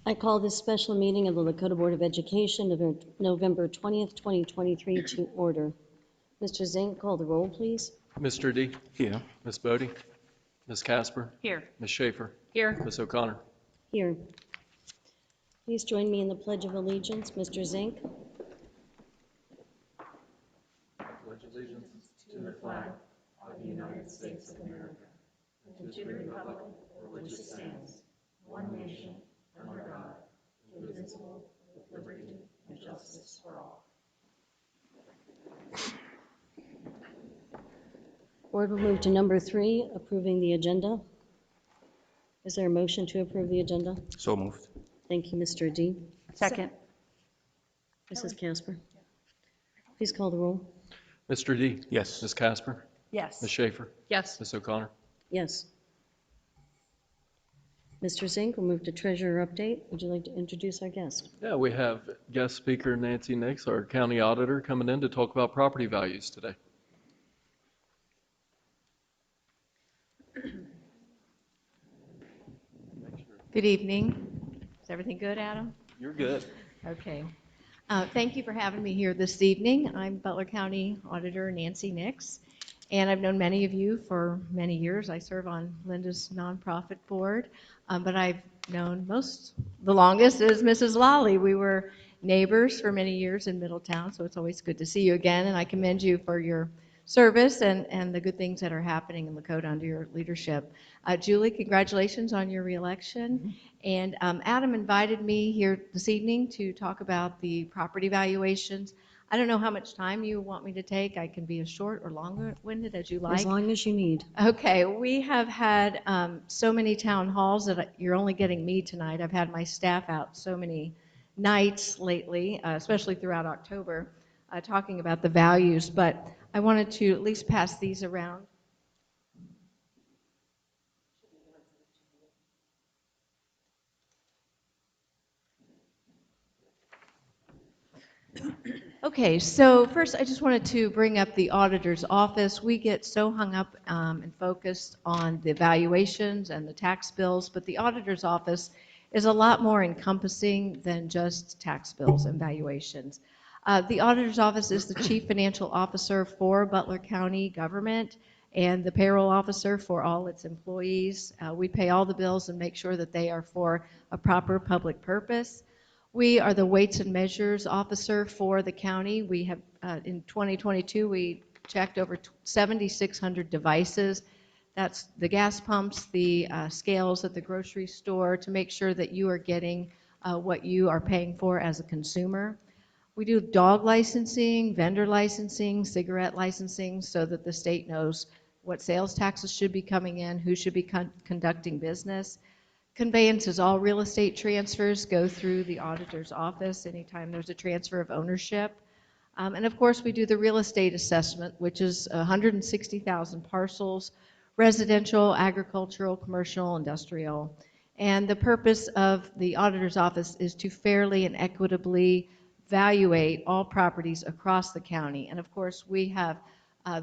I call this special meeting of the Lakota Board of Education of November 20th, 2023 to order. Mr. Zink, call the roll, please. Mr. D. Here. Ms. Bodie. Ms. Casper. Here. Ms. Schaefer. Here. Ms. O'Connor. Here. Please join me in the Pledge of Allegiance. Mr. Zink. Pledge allegiance to the flag of the United States of America and to the republic for which it stands, one nation, under God, indivisible, with liberty and justice for all. Board will move to number 3, approving the agenda. Is there a motion to approve the agenda? So moved. Thank you, Mr. D. Second. Mrs. Casper. Please call the roll. Mr. D. Yes. Ms. Casper. Yes. Ms. Schaefer. Yes. Ms. O'Connor. Yes. Mr. Zink, we'll move to treasurer update. Would you like to introduce our guest? Yeah, we have guest speaker Nancy Nix, our county auditor, coming in to talk about property values today. Good evening. Is everything good, Adam? You're good. Okay. Thank you for having me here this evening. I'm Butler County Auditor Nancy Nix, and I've known many of you for many years. I serve on Linda's nonprofit board, but I've known the longest is Mrs. Lawley. We were neighbors for many years in Middletown, so it's always good to see you again, and I commend you for your service and the good things that are happening in Lakota under your leadership. Julie, congratulations on your reelection. And Adam invited me here this evening to talk about the property valuations. I don't know how much time you want me to take. I can be as short or longer-winded as you like. As long as you need. Okay, we have had so many town halls that you're only getting me tonight. I've had my staff out so many nights lately, especially throughout October, talking about the values. But I wanted to at least pass these around. Okay, so first I just wanted to bring up the auditor's office. We get so hung up and focused on the valuations and the tax bills, but the auditor's office is a lot more encompassing than just tax bills and valuations. The auditor's office is the chief financial officer for Butler County government and the payroll officer for all its employees. We pay all the bills and make sure that they are for a proper public purpose. We are the weights and measures officer for the county. We have, in 2022, we checked over 7,600 devices. That's the gas pumps, the scales at the grocery store to make sure that you are getting what you are paying for as a consumer. We do dog licensing, vendor licensing, cigarette licensing so that the state knows what sales taxes should be coming in, who should be conducting business. Conveyances, all real estate transfers go through the auditor's office anytime there's a transfer of ownership. And of course, we do the real estate assessment, which is 160,000 parcels, residential, agricultural, commercial, industrial. And the purpose of the auditor's office is to fairly and equitably evaluate all properties across the county. And of course, we have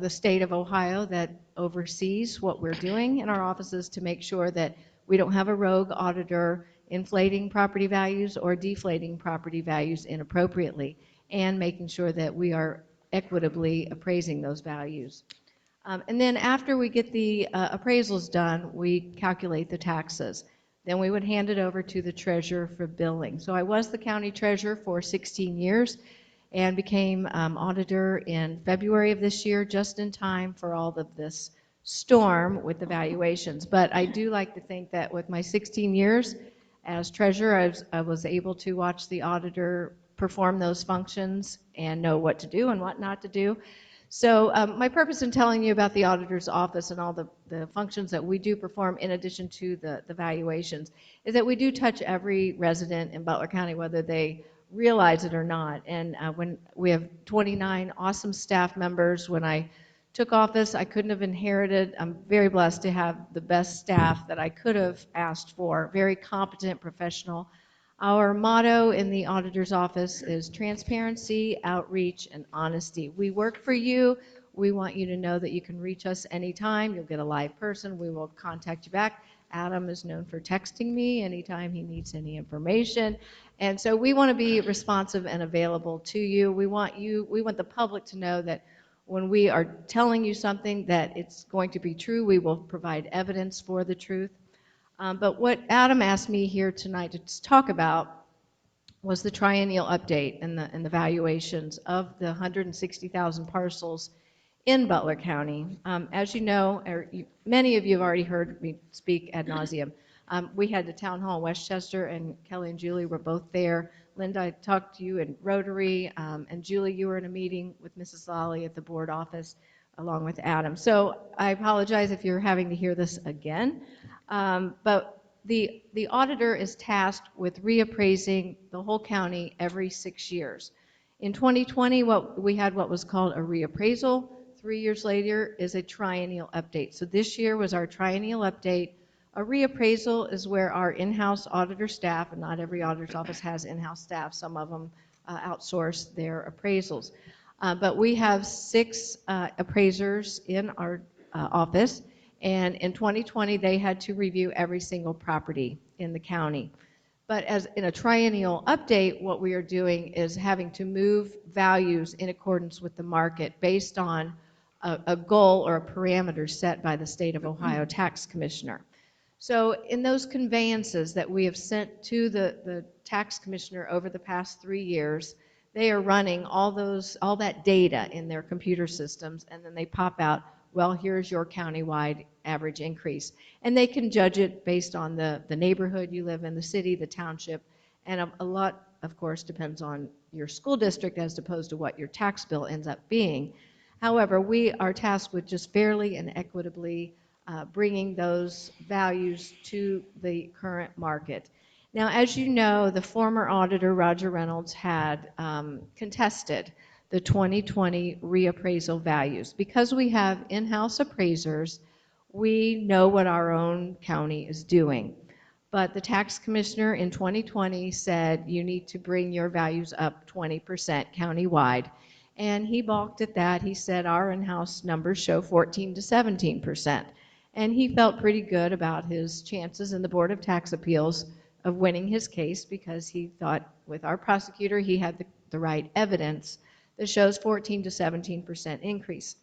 the state of Ohio that oversees what we're doing in our offices to make sure that we don't have a rogue auditor inflating property values or deflating property values inappropriately, and making sure that we are equitably appraising those values. And then after we get the appraisals done, we calculate the taxes. Then we would hand it over to the treasurer for billing. So I was the county treasurer for 16 years and became auditor in February of this year, just in time for all of this storm with the valuations. But I do like to think that with my 16 years as treasurer, I was able to watch the auditor perform those functions and know what to do and what not to do. So my purpose in telling you about the auditor's office and all the functions that we do perform in addition to the valuations is that we do touch every resident in Butler County, whether they realize it or not. And when we have 29 awesome staff members, when I took office, I couldn't have inherited. I'm very blessed to have the best staff that I could have asked for, very competent, professional. Our motto in the auditor's office is transparency, outreach, and honesty. We work for you. we want you to know that you can reach us anytime. You'll get a live person. We will contact you back. Adam is known for texting me anytime he needs any information. And so we want to be responsive and available to you. We want the public to know that when we are telling you something that it's going to be true, we will provide evidence for the truth. But what Adam asked me here tonight to talk about was the triennial update and the valuations of the 160,000 parcels in Butler County. As you know, many of you have already heard me speak ad nauseum. We had the town hall in Westchester, and Kelly and Julie were both there. Linda, I talked to you in Rotary, and Julie, you were in a meeting with Mrs. Lally at the board office, along with Adam. So I apologize if you're having to hear this again. But the auditor is tasked with reappraising the whole county every 6 years. In 2020, we had what was called a reappraisal. 3 years later is a triennial update. So this year was our triennial update. A reappraisal is where our in-house auditor staff, and not every auditor's office has in-house staff, some of them outsource their appraisals. But we have 6 appraisers in our office, and in 2020 they had to review every single property in the county. But as in a triennial update, what we are doing is having to move values in accordance with the market based on a goal or a parameter set by the State of Ohio Tax Commissioner. So in those conveyances that we have sent to the tax commissioner over the past 3 years, they are running all that data in their computer systems, and then they pop out, well, here's your countywide average increase. And they can judge it based on the neighborhood you live in, the city, the township, and a lot, of course, depends on your school district as opposed to what your tax bill ends up being. However, we are tasked with just fairly and equitably bringing those values to the current market. Now, as you know, the former auditor, Roger Reynolds, had contested the 2020 reappraisal values. Because we have in-house appraisers, we know what our own county is doing. But the tax commissioner in 2020 said you need to bring your values up 20% countywide. And he balked at that. He said our in-house numbers show 14 to 17%. And he felt pretty good about his chances in the Board of Tax Appeals of winning his case because he thought with our prosecutor he had the right evidence that shows 14 to 17% increase.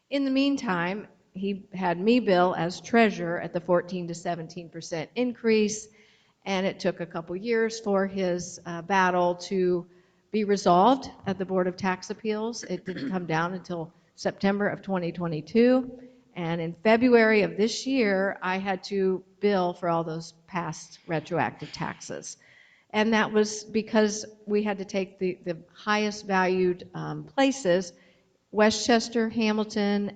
In the meantime, he had me bill as treasurer at the 14 to 17% increase, and it took a couple years for his battle to be resolved at the Board of Tax Appeals. It didn't come down until September of 2022, and in February of this year, I had to bill for all those past retroactive taxes. And that was because we had to take the highest valued places, Westchester, Hamilton,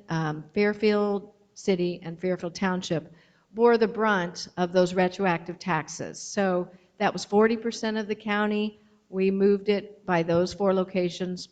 Fairfield City, and Fairfield Township bore the brunt of those retroactive taxes. So that was 40% of the county. We moved it by those 4 locations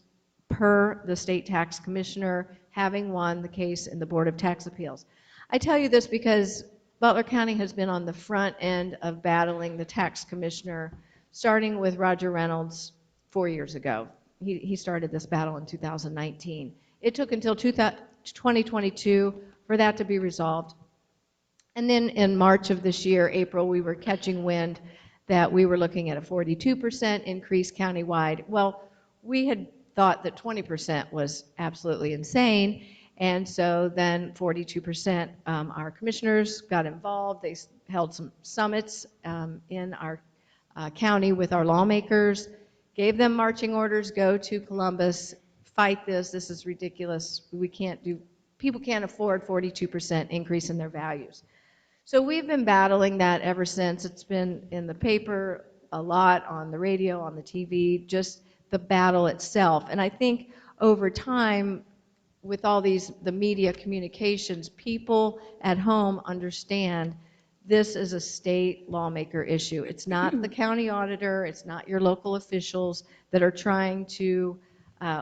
per the state tax commissioner having won the case in the Board of Tax Appeals. I tell you this because Butler County has been on the front end of battling the tax commissioner, starting with Roger Reynolds 4 years ago. He started this battle in 2019. It took until 2022 for that to be resolved. And then in March of this year, April, we were catching wind that we were looking at a 42% increase countywide. Well, we had thought that 20% was absolutely insane, and so then 42%, our commissioners got involved. They held some summits in our county with our lawmakers, gave them marching orders, go to Columbus, fight this is ridiculous, people can't afford 42% increase in their values. So we've been battling that ever since. It's been in the paper a lot, on the radio, on the TV, just the battle itself. And I think over time, with all the media communications, people at home understand this is a state lawmaker issue. It's not the county auditor, it's not your local officials that are trying to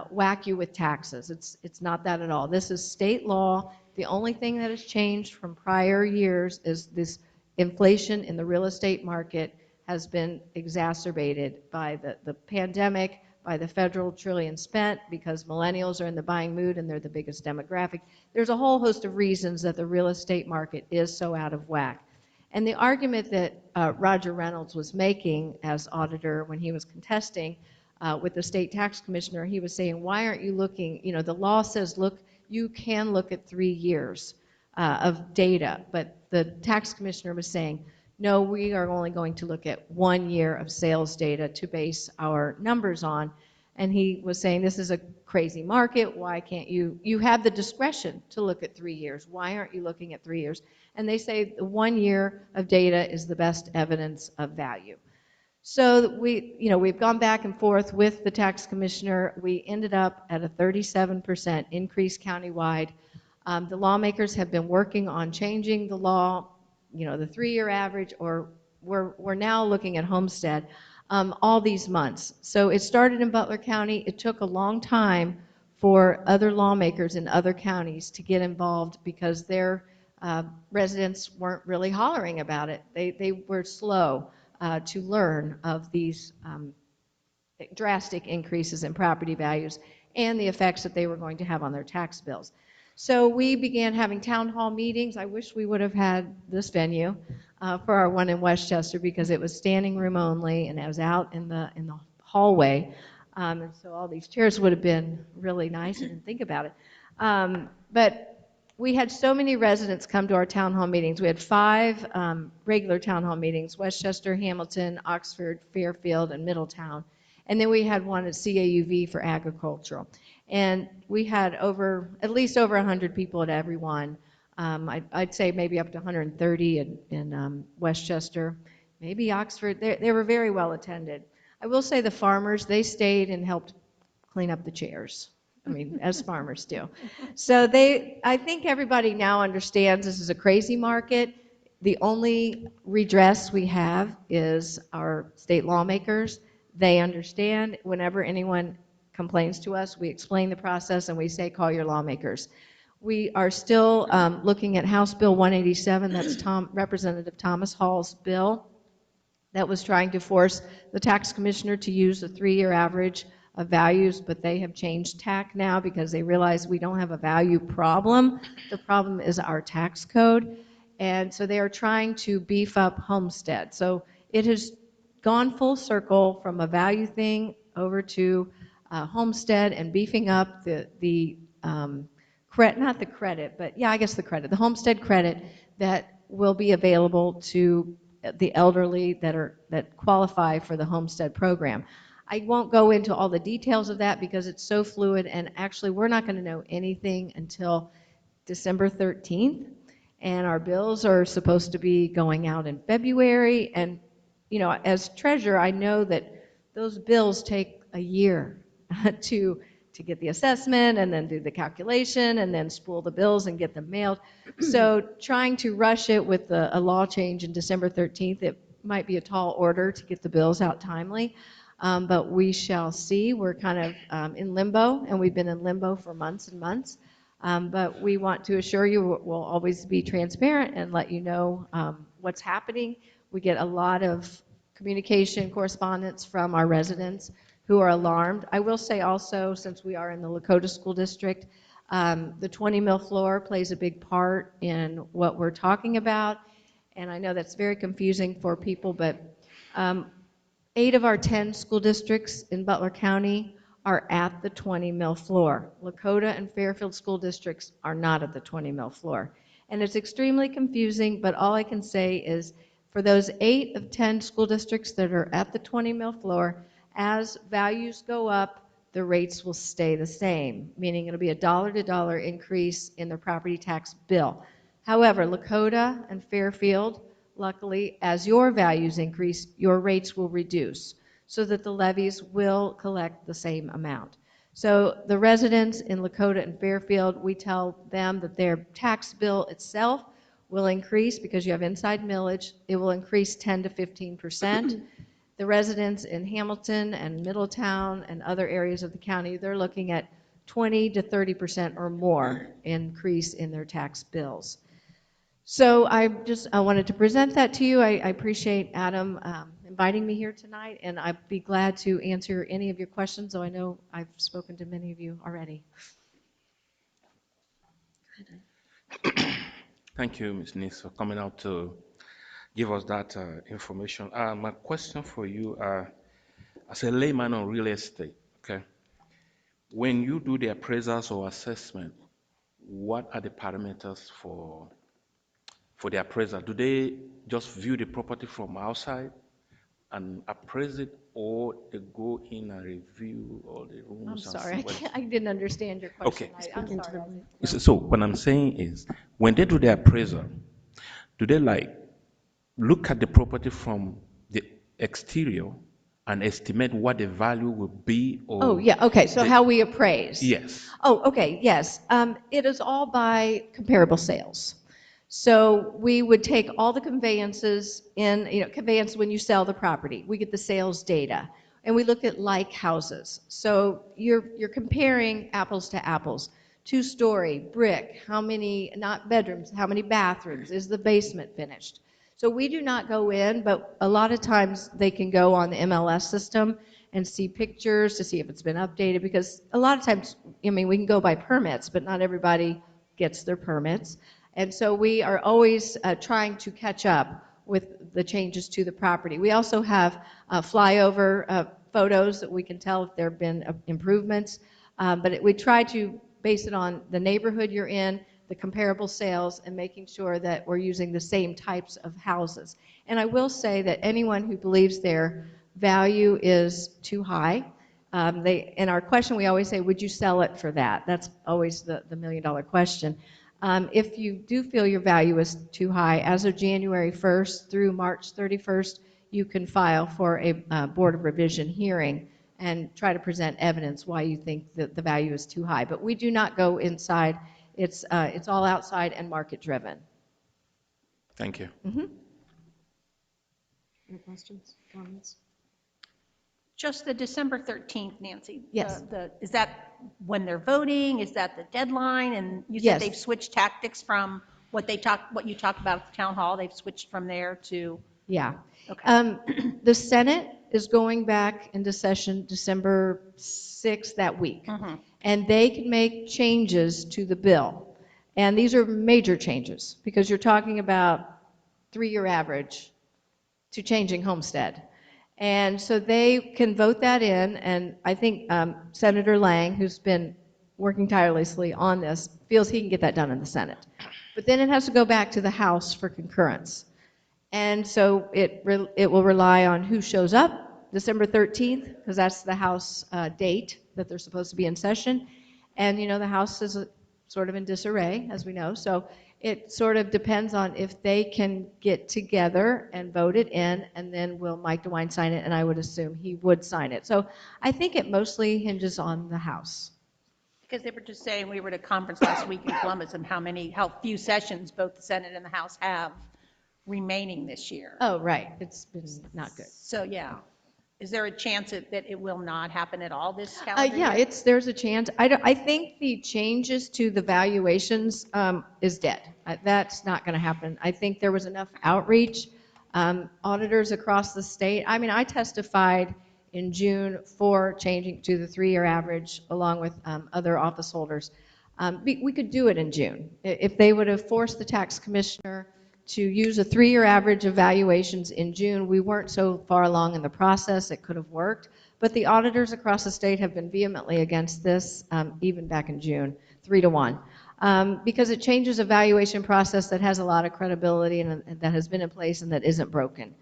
whack you with taxes. It's not that at all. This is state law. The only thing that has changed from prior years is this inflation in the real estate market has been exacerbated by the pandemic, by the federal trillion spent, because millennials are in the buying mood and they're the biggest demographic. There's a whole host of reasons that the real estate market is so out of whack. And the argument that Roger Reynolds was making as auditor when he was contesting with the state tax commissioner, he was saying, why aren't you looking, the law says, look, you can look at 3 years of data, but the tax commissioner was saying, no, we are only going to look at 1 year of sales data to base our numbers on. And he was saying, this is a crazy market. Why can't you have the discretion to look at 3 years. Why aren't you looking at 3 years? And they say 1 year of data is the best evidence of value. So we've gone back and forth with the tax commissioner. We ended up at a 37% increase countywide. The lawmakers have been working on changing the law, the 3-year average, or we're now looking at homestead all these months. So it started in Butler County. It took a long time for other lawmakers in other counties to get involved because their residents weren't really hollering about it. They were slow to learn of these drastic increases in property values and the effects that they were going to have on their tax bills. So we began having town hall meetings. I wish we would have had this venue for our one in Westchester, because it was standing room only and it was out in the hallway. And so all these chairs would have been really nice. I didn't think about it. But we had so many residents come to our town hall meetings. We had 5 regular town hall meetings: Westchester, Hamilton, Oxford, Fairfield, and Middletown. And then we had one at CAUV for agricultural. And we had at least over 100 people at every one. I'd say maybe up to 130 in Westchester, maybe Oxford. They were very well attended. I will say the farmers, they stayed and helped clean up the chairs. I mean, as farmers do. So I think everybody now understands this is a crazy market. The only redress we have is our state lawmakers. They understand. Whenever anyone complains to us, we explain the process and we say, call your lawmakers. We are still looking at House Bill 187. That's Representative Thomas Hall's bill that was trying to force the tax commissioner to use the 3-year average of values, but they have changed tack now because they realize we don't have a value problem. The problem is our tax code. And so they are trying to beef up homestead. So it has gone full circle from a value thing over to homestead and beefing up the homestead credit that will be available to the elderly that qualify for the homestead program. I won't go into all the details of that because it's so fluid, and actually we're not going to know anything until December 13th, and our bills are supposed to be going out in February. And as treasurer, I know that those bills take a year to get the assessment and then do the calculation and then spool the bills and get them mailed. So trying to rush it with a law change in December 13th, it might be a tall order to get the bills out timely. But we shall see. We're kind of in limbo, and we've been in limbo for months and months. But we want to assure you we'll always be transparent and let you know what's happening. We get a lot of communication correspondence from our residents who are alarmed. I will say also, since we are in the Lakota School District, the 20 mil floor plays a big part in what we're talking about. And I know that's very confusing for people, but 8 of our 10 school districts in Butler County are at the 20 mil floor. Lakota and Fairfield school districts are not at the 20 mil floor. And it's extremely confusing, but all I can say is for those 8 of 10 school districts that are at the 20 mil floor, as values go up, the rates will stay the same, meaning it'll be a dollar-to-dollar increase in their property tax bill. However, Lakota and Fairfield, luckily, as your values increase, your rates will reduce so that the levies will collect the same amount. So the residents in Lakota and Fairfield, we tell them that their tax bill itself will increase because you have inside millage. It will increase 10 to 15%. The residents in Hamilton and Middletown and other areas of the county, they're looking at 20 to 30% or more increase in their tax bills. So I wanted to present that to you. I appreciate Adam inviting me here tonight, and I'd be glad to answer any of your questions, though I know I've spoken to many of you already. Thank you, Ms. Nis, for coming out to give us that information. My question for you, as a layman on real estate, okay, when you do the appraisals or assessment, what are the parameters for the appraiser? Do they just view the property from outside and appraise it, or they go in and review all the rooms? I'm and sorry, see what it's- I didn't understand your question. Okay. I'm Speak into sorry. the mic. So what I'm saying is, when they do the appraisal, do they like look at the property from the exterior and estimate what the value will be? Or Oh, yeah, okay, so they- how we appraise? Yes. Oh, okay, yes. It is all by comparable sales. So we would take all the conveyances in, conveyance when you sell the property. We get the sales data, and we look at like houses. So you're comparing apples to apples. Two-story, brick, how many, not bedrooms, how many bathrooms? Is the basement finished? So we do not go in, but a lot of times they can go on the MLS system and see pictures to see if it's been updated, because a lot of times, we can go by permits, but not everybody gets their permits. And so we are always trying to catch up with the changes to the property. We also have flyover photos that we can tell if there have been improvements, but we try to base it on the neighborhood you're in, the comparable sales, and making sure that we're using the same types of houses. And I will say that anyone who believes their value is too high, in our question we always say, would you sell it for that? That's always the million-dollar question. If you do feel your value is too high, as of January 1st through March 31st, you can file for a Board of Revision hearing and try to present evidence why you think that the value is too high. But we do not go inside. It's all outside and market-driven. Thank you. Mm-hmm. Any questions, comments? Just the December 13th, Nancy. Yes. Is that when they're voting? Is that the deadline? And you said Yes. they've switched tactics from what you talked about at the town hall. They've switched from there to, Yeah. okay. The Senate is going back into session December 6th that week. Mhm. And they can make changes to the bill. And these are major changes, because you're talking about 3-year average to changing homestead. And so they can vote that in, and I think Senator Lang, who's been working tirelessly on this, feels he can get that done in the Senate. But then it has to go back to the House for concurrence. And so it will rely on who shows up December 13th, because that's the House date that they're supposed to be in session. And, the House is sort of in disarray, as we know. So it sort of depends on if they can get together and vote it in, and then will Mike DeWine sign it, and I would assume he would sign it. So I think it mostly hinges on the House. Because they were just saying, we were at a conference last week in Columbus, and how few sessions both the Senate and the House have remaining this year. Oh, right. It's been not good. So, yeah. Is there a chance that it will not happen at all this calendar Yeah, year? there's a chance. I think the changes to the valuations is dead. That's not going to happen. I think there was enough outreach. Auditors across the state. I testified in June for changing to the 3-year average along with other office holders. We could do it in June. If they would have forced the tax commissioner to use a 3-year average of valuations in June, we weren't so far along in the process, it could have worked. But the auditors across the state have been vehemently against this, even back in June, 3-1. Because it changes a valuation process that has a lot of credibility and that has been in place and that isn't broken.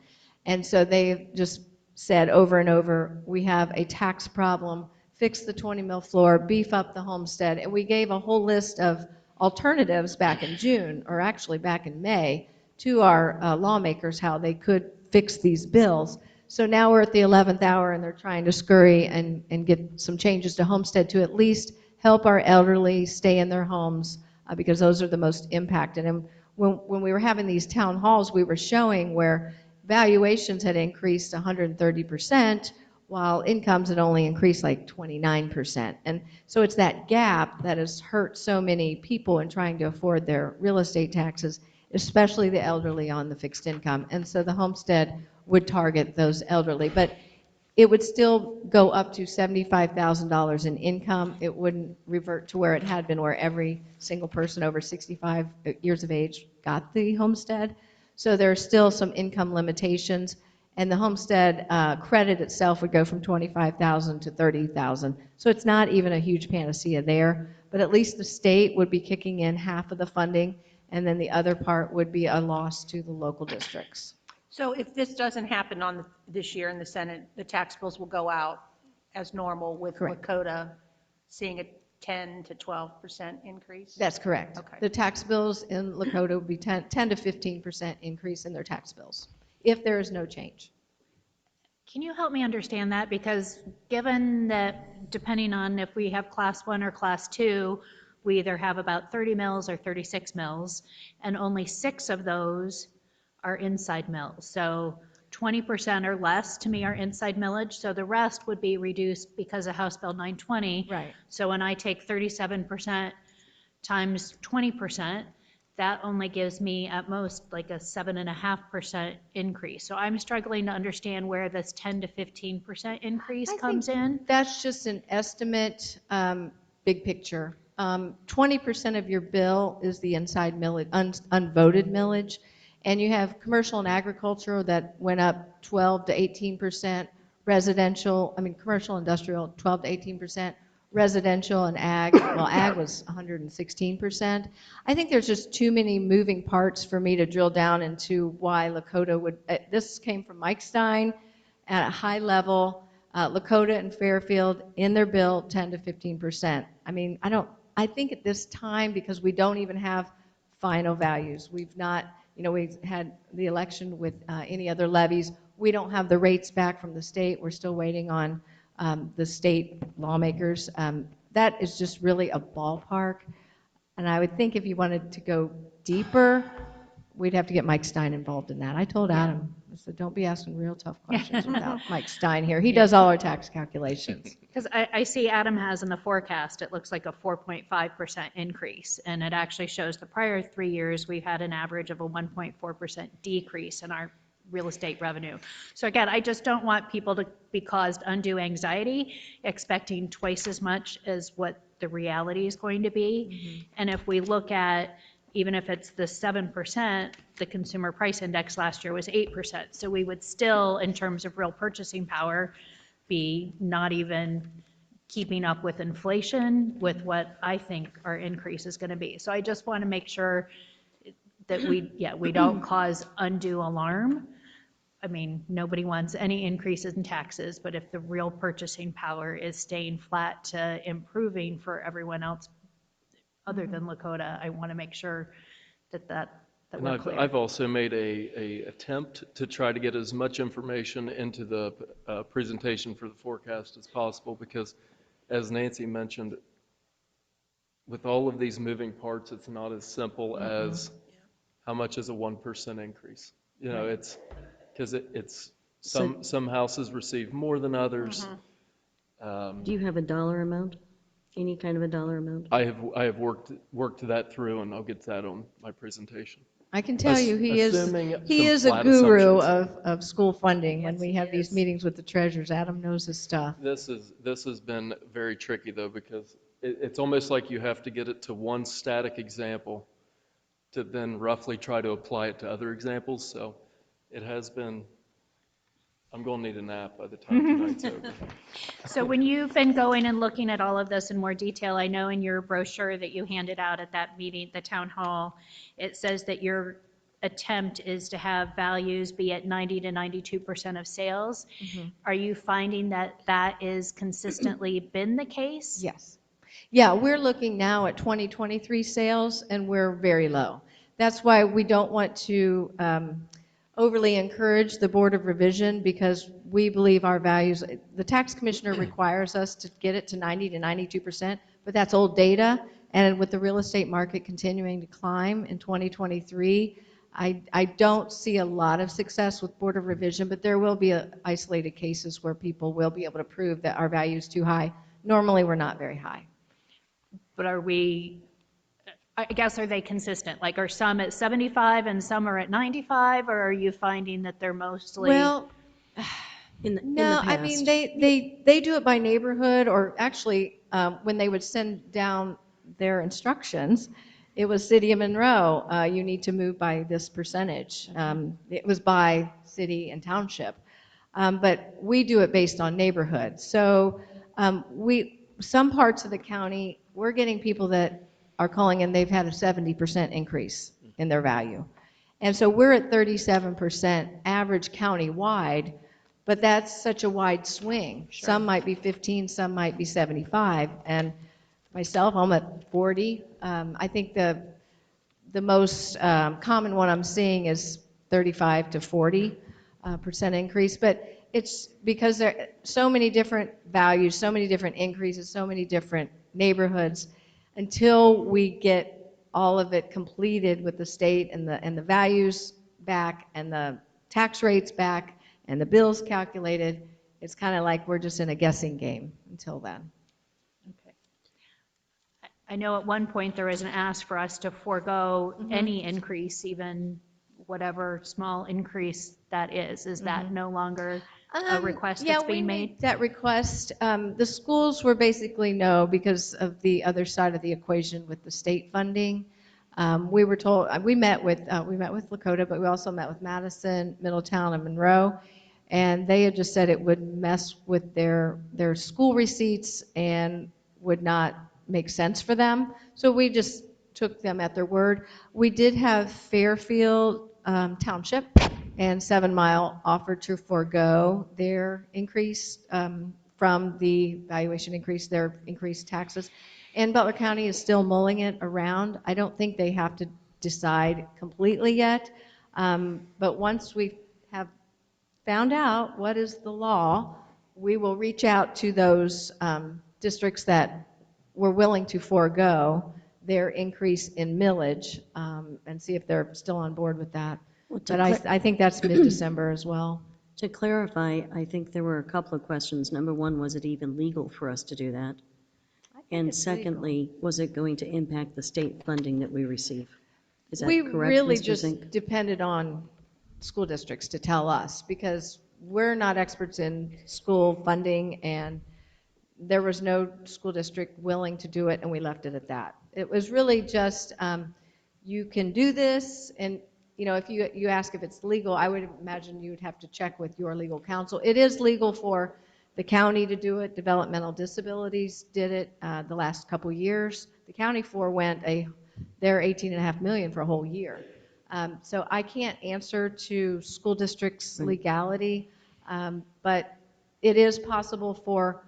And so they've just said over and over, we have a tax problem, fix the 20 mil floor, beef up the homestead. And we gave a whole list of alternatives back in June, or actually back in May, to our lawmakers how they could fix these bills. So now we're at the 11th hour and they're trying to scurry and get some changes to homestead to at least help our elderly stay in their homes, because those are the most impacted. And when we were having these town halls, we were showing where valuations had increased 130%, while incomes had only increased like 29%. And so it's that gap that has hurt so many people in trying to afford their real estate taxes, especially the elderly on the fixed income. And so the homestead would target those elderly. But it would still go up to $75,000 in income. It wouldn't revert to where it had been, where every single person over 65 years of age got the homestead. So there are still some income limitations, and the homestead credit itself would go from $25,000 to $30,000. So it's not even a huge panacea there, but at least the state would be kicking in half of the funding, and then the other part would be a loss to the local districts. So if this doesn't happen this year in the Senate, the tax bills will go out as normal with Correct. Lakota seeing a 10 to 12% increase? That's correct. Okay. The tax bills in Lakota would be 10 to 15% increase in their tax bills, if there is no change. Can you help me understand that? Because given that depending on if we have class 1 or class 2, we either have about 30 mills or 36 mills, and only 6 of those are inside mills. So 20% or less to me are inside millage. So the rest would be reduced because of House Bill 920. Right. So when I take 37% times 20%, that only gives me at most like a 7.5% increase. So I'm struggling to understand where this 10 to 15% increase comes in. That's just an estimate, big picture. 20% of your bill is the inside millage, unvoted millage, and you have commercial and agricultural that went up 12 to 18%, commercial industrial 12 to 18%, residential and ag, well, ag was 116%. I think there's just too many moving parts for me to drill down into why Lakota would, this came from Mike Stein at a high level, Lakota and Fairfield in their bill 10 to 15%. I think at this time, because we don't even have final values, we've not, we've had the election with any other levies, we don't have the rates back from the state, we're still waiting on the state lawmakers. That is just really a ballpark. And I would think if you wanted to go deeper, we'd have to get Mike Stein involved in that. I told Adam, I said, don't be asking real tough questions without Mike Stein here. He does all our tax calculations. Because I see Adam has in the forecast, it looks like a 4.5% increase. And it actually shows the prior 3 years, we've had an average of a 1.4% decrease in our real estate revenue. So again, I just don't want people to be caused undue anxiety, expecting twice as much as what the reality is going to be. Mm-hmm. And if we look at, even if it's the 7%, the consumer price index last year was 8%. So we would still, in terms of real purchasing power, be not even keeping up with inflation with what I think our increase is going to be. So I just want to make sure that we don't cause undue alarm. I mean, nobody wants any increases in taxes, but if the real purchasing power is staying flat to improving for everyone else other than Lakota, I want to make sure that we're clear. I've also made a attempt to try to get as much information into the presentation for the forecast as possible, because as Nancy mentioned, with all of these moving parts, it's not as simple as how much is a 1% increase. It's because it's some houses receive more than others. Do you have a dollar amount? Any kind of a dollar amount? I have worked that through, and I'll get to that on my presentation. I can tell you he is some a guru assumptions. of school funding when Yes, we he have these is. meetings with the treasurers. Adam knows his stuff. This has been very tricky, though, because it's almost like you have to get it to one static example to then roughly try to apply it to other examples. So it has been, I'm going to need a nap by the time tonight's over. So when you've been going and looking at all of this in more detail, I know in your brochure that you handed out at that meeting, the town hall, it says that your attempt is to have values be at 90 to 92% of sales. Are you finding that that is consistently been the case? Yes. Yeah, we're looking now at 2023 sales, and we're very low. That's why we don't want to overly encourage the Board of Revision, because we believe our values, the tax commissioner requires us to get it to 90 to 92%, but that's old data. And with the real estate market continuing to climb in 2023, I don't see a lot of success with Board of Revision, but there will be isolated cases where people will be able to prove that our value is too high. Normally, we're not very high. But are we, I guess, are they consistent? Like, are some at 75 and some are at 95, or are you finding that they're mostly? Well, In the no, I mean, past? they do it by neighborhood, or actually, when they would send down their instructions, it was City of Monroe, you need to move by this percentage. It was by city and township. But we do it based on neighborhood. So some parts of the county, we're getting people that are calling in, they've had a 70% increase in their value. And so we're at 37% average county-wide, but that's such a wide swing. Some might be 15, some might be 75. And myself, I'm at 40. I think the most common one I'm seeing is 35 to 40% increase, but it's because there are so many different values, so many different increases, so many different neighborhoods. Until we get all of it completed with the state and the values back and the tax rates back and the bills calculated, it's kind of like we're just in a guessing game until then. Okay. I know at one point there was an ask for us to forego any increase, even whatever small increase that is. Is that no longer a request that's being Yeah, we made? made that request. The schools were basically no because of the other side of the equation with the state funding. We were told, we met with Lakota, but we also met with Madison, Middletown, and Monroe. And they had just said it would mess with their school receipts and would not make sense for them. So we just took them at their word. We did have Fairfield Township and 7 Mile offered to forego their increase from the valuation increase, their increased taxes. And Butler County is still mulling it around. I don't think they have to decide completely yet. But once we have found out what is the law, we will reach out to those districts that were willing to forego their increase in millage and see if they're still on board with that. Well, But I think that's mid-December as well. To clarify, I think there were a couple of questions. Number one, was it even legal for us to do that? And secondly, was it going to impact the state funding that we receive? Is that We correct, really Mr. just Zink? depended on school districts to tell us because we're not experts in school funding and there was no school district willing to do it and we left it at that. It was really just, you can do this and if you ask if it's legal, I would imagine you would have to check with your legal counsel. It is legal for the county to do it. Developmental Disabilities did it the last couple years. The county forewent their $18.5 million for a whole year. So I can't answer to school districts' legality, but it is possible for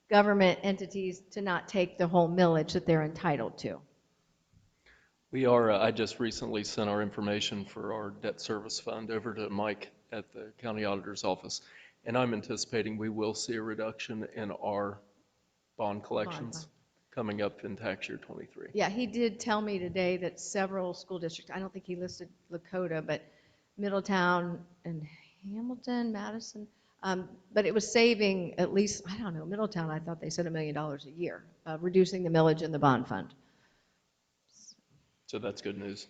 government entities to not take the whole millage that they're entitled to. I just recently sent our information for our debt service fund over to Mike at the county auditor's office, and I'm anticipating we will see a reduction in our bond collections coming up in tax year 23. Yeah, he did tell me today that several school districts, I don't think he listed Lakota, but Middletown and Hamilton, Madison, but it was saving at least, I don't know, Middletown, I thought they said $1 million a year, reducing the millage in the bond fund. So that's good news.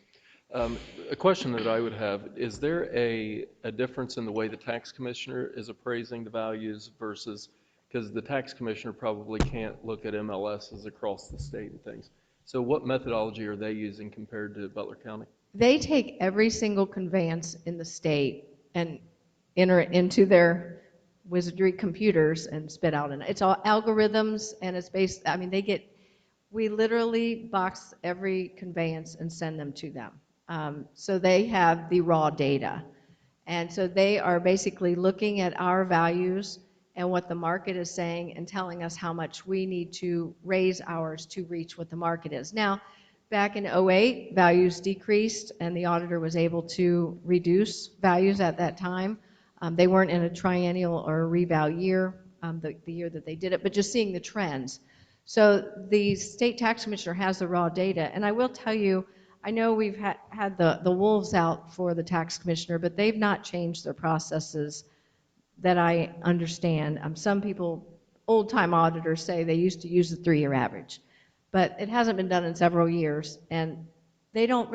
A question that I would have, is there a difference in the way the tax commissioner is appraising the values versus, because the tax commissioner probably can't look at MLSs across the state and things. So what methodology are they using compared to Butler County? They take every single conveyance in the state and enter it into their wizardry computers and spit out, and it's all algorithms and it's based, I mean, we literally box every conveyance and send them to them. So they have the raw data. And so they are basically looking at our values and what the market is saying and telling us how much we need to raise ours to reach what the market is. Now, back in 08, values decreased and the auditor was able to reduce values at that time. They weren't in a triennial or a reval year, the year that they did it, but just seeing the trends. So the state tax commissioner has the raw data. And I will tell you, I know we've had the wolves out for the tax commissioner, but they've not changed their processes that I understand. Some people, old-time auditors, say they used to use the 3-year average. but it hasn't been done in several years, and they're not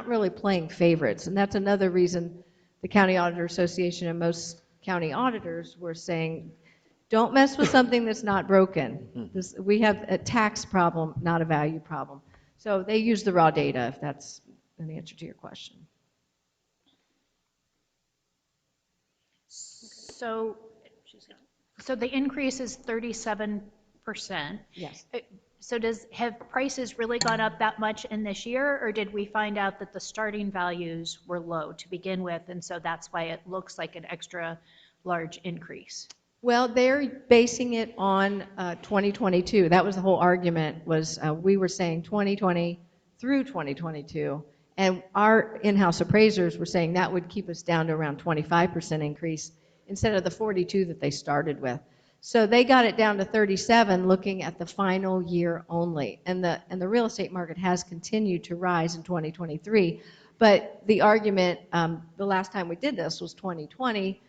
really playing favorites, and that's another reason the County Auditor Association and most county auditors were saying, don't mess with something that's not broken. We have a tax problem, not a value problem. So they use the raw data, if that's an answer to your question. So, so the increase is 37%. Yes. So have prices really gone up that much in this year, or did we find out that the starting values were low to begin with, and so that's why it looks like an extra large increase? Well, they're basing it on 2022. That was the whole argument, was we were saying 2020 through 2022, and our in-house appraisers were saying that would keep us down to around 25% increase instead of the 42 that they started with. So they got it down to 37 looking at the final year only. And the real estate market has continued to rise in 2023. But the argument, the last time we did this was 2020,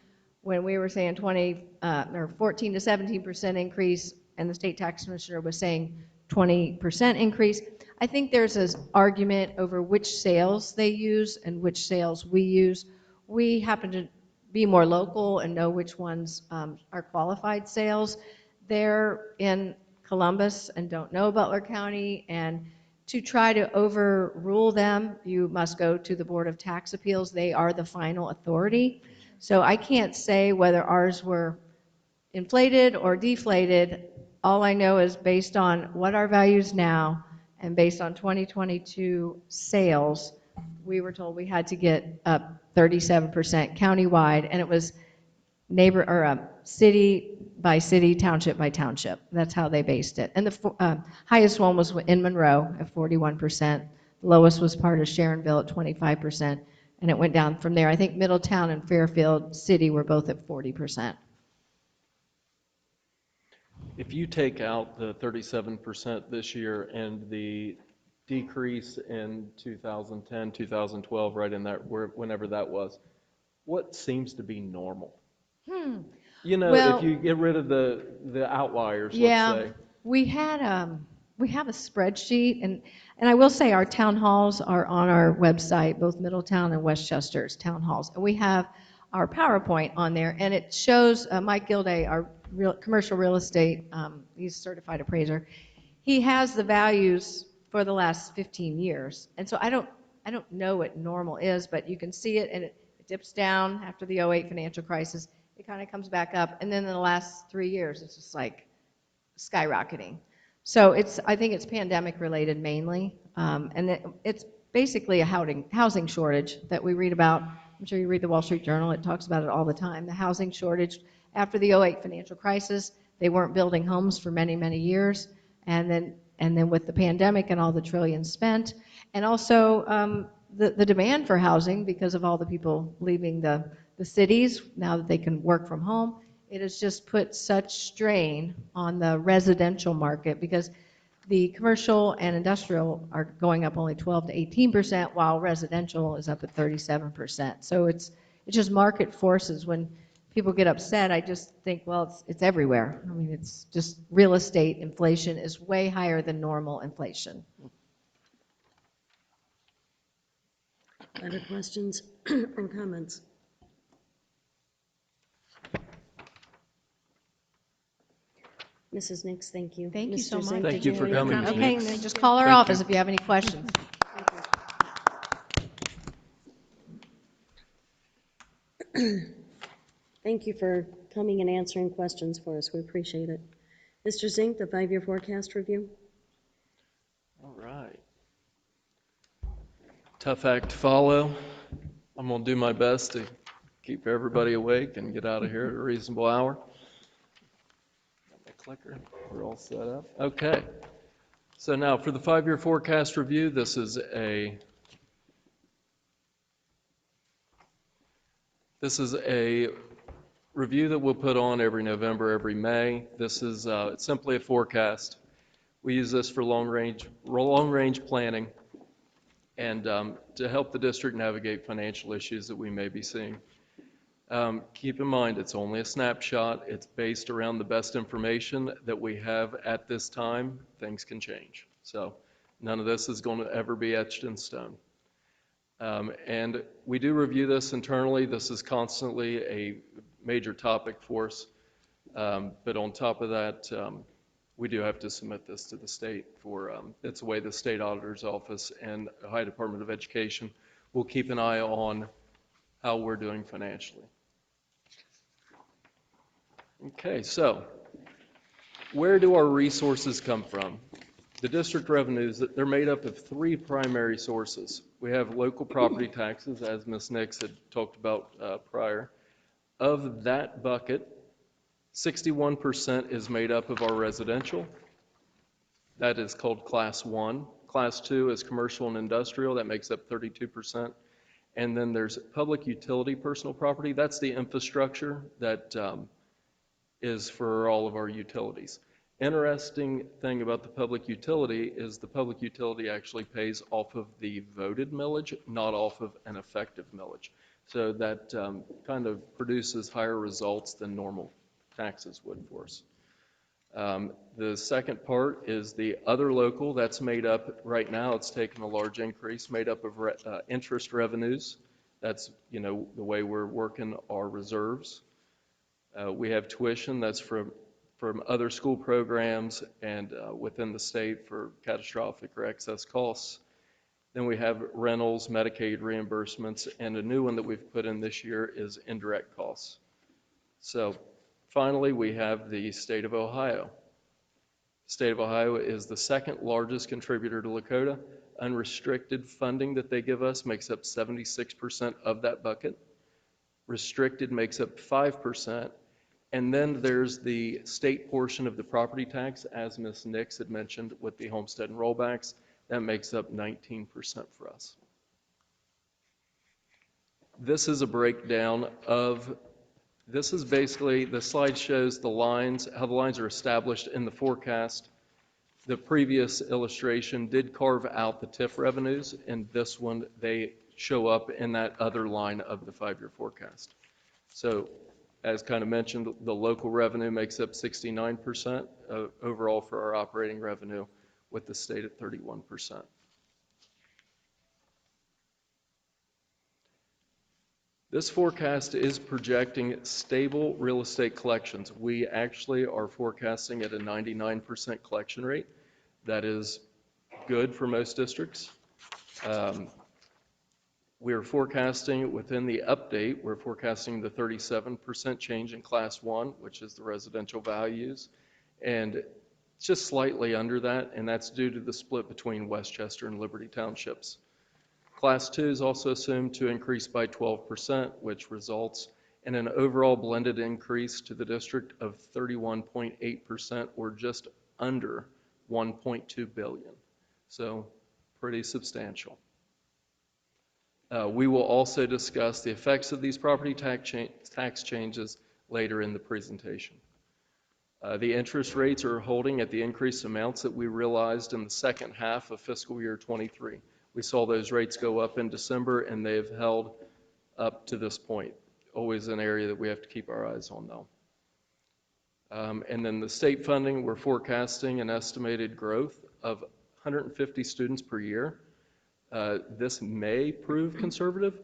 when we were saying 14 to 17% increase, and the state tax commissioner was saying 20% increase. I think there's an argument over which sales they use and which sales we use. We happen to be more local and know which ones are qualified sales. They're in Columbus and don't know Butler County, and to try to overrule them, you must go to the Board of Tax Appeals. They are the final authority. So I can't say whether ours were inflated or deflated. All I know is based on what our values now and based on 2022 sales, we were told we had to get up 37% countywide, and it was city by city, township by township. That's how they based it. And the highest one was in Monroe at 41%. The lowest was part of Sharonville at 25%, and it went down from there. I think Middletown and Fairfield City were both at 40%. If you take out the 37% this year and the decrease in 2010, 2012, right in that, whenever that was, what seems to be normal? You know, Well, if you get rid of the outliers, yeah, let's say. we have a spreadsheet, and I will say our town halls are on our website, both Middletown and Westchester's town halls, and we have our PowerPoint on there, and it shows Mike Gilday, our commercial real estate, he's a certified appraiser. He has the values for the last 15 years, and so I don't know what normal is, but you can see it, and it dips down after the '08 financial crisis. It kind of comes back up, and then in the last 3 years, it's just like skyrocketing. So I think it's pandemic related mainly, and it's basically a housing shortage that we read about. I'm sure you read the Wall Street Journal. It talks about it all the time. The housing shortage after the '08 financial crisis, they weren't building homes for many, many years, and then with the pandemic and all the trillions spent, and also the demand for housing because of all the people leaving the cities now that they can work from home. It has just put such strain on the residential market because the commercial and industrial are going up only 12 to 18%, while residential is up at 37%. So it's just market forces. When people get upset, I just think, well, it's everywhere. I mean, it's just real estate inflation is way higher than normal inflation. Other questions or comments? Mrs. Nix, thank you. Thank you Mr. so much. Zink, Thank did you have for any coming, comments? Okay, Denise. and then just call our Thank office you. if you have any questions. Thank you for coming and answering questions for us. We appreciate it. Mr. Zink, the 5-year forecast review? All right. Tough act to follow. I'm going to do my best to keep everybody awake and get out of here at a reasonable hour. Got my clicker. We're all set up. Okay. So now for the 5-year forecast review, this is a review that we'll put on every November, every May. This is it's simply a forecast. We use this for long-range planning and to help the district navigate financial issues that we may be seeing. Keep in mind, it's only a snapshot. It's based around the best information that we have at this time. Things can change. So none of this is going to ever be etched in stone. And we do review this internally. This is constantly a major topic for us. But on top of that, we do have to submit this to the state for, it's the way the state auditor's office and Ohio Department of Education will keep an eye on how we're doing financially. Okay, so where do our resources come from? The district revenues, they're made up of three primary sources. We have local property taxes, as Ms. Nix had talked about prior. Of that bucket, 61% is made up of our residential. That is called Class 1. Class 2 is commercial and industrial. That makes up 32%. And then there's public utility personal property. That's the infrastructure that is for all of our utilities. Interesting thing about the public utility is the public utility actually pays off of the voted millage, not off of an effective millage. So that kind of produces higher results than normal taxes would for us. The second part is the other local. That's made up, right now it's taken a large increase, made up of interest revenues. That's, you know, the way we're working our reserves. We have tuition that's from other school programs and within the state for catastrophic or excess costs. Then we have rentals, Medicaid reimbursements, and a new one that we've put in this year is indirect costs. So finally, we have the state of Ohio. The state of Ohio is the second largest contributor to Lakota. Unrestricted funding that they give us makes up 76% of that bucket. Restricted makes up 5%. And then there's the state portion of the property tax, as Ms. Nix had mentioned with the homestead and rollbacks. That makes up 19% for us. This is a breakdown of, this is basically, the slide shows the lines, how the lines are established in the forecast. The previous illustration did carve out the TIF revenues. In this one, they show up in that other line of the 5-year forecast. So, as kind of mentioned, the local revenue makes up 69% overall for our operating revenue, with the state at 31%. This forecast is projecting stable real estate collections. We actually are forecasting at a 99% collection rate. That is good for most districts. We're forecasting within the update, we're forecasting the 37% change in Class 1, which is the residential values, and just slightly under that, and that's due to the split between Westchester and Liberty Townships. Class 2 is also assumed to increase by 12%, which results in an overall blended increase to the district of 31.8%, or just under $1.2 billion. So pretty substantial. We will also discuss the effects of these property tax changes later in the presentation. The interest rates are holding at the increased amounts that we realized in the second half of fiscal year 23. We saw those rates go up in December, and they've held up to this point. Always an area that we have to keep our eyes on, though. And then the state funding, we're forecasting an estimated growth of 150 students per year. This may prove conservative.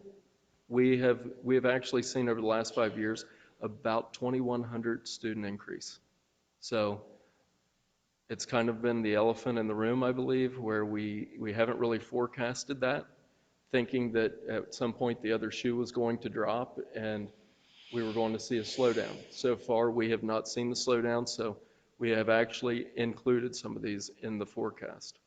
We have actually seen over the last 5 years about 2,100 student increase. So it's kind of been the elephant in the room, I believe, where we haven't really forecasted that, thinking that at some point the other shoe was going to drop and we were going to see a slowdown. So far, we have not seen the slowdown, so we have actually included some of these in the forecast.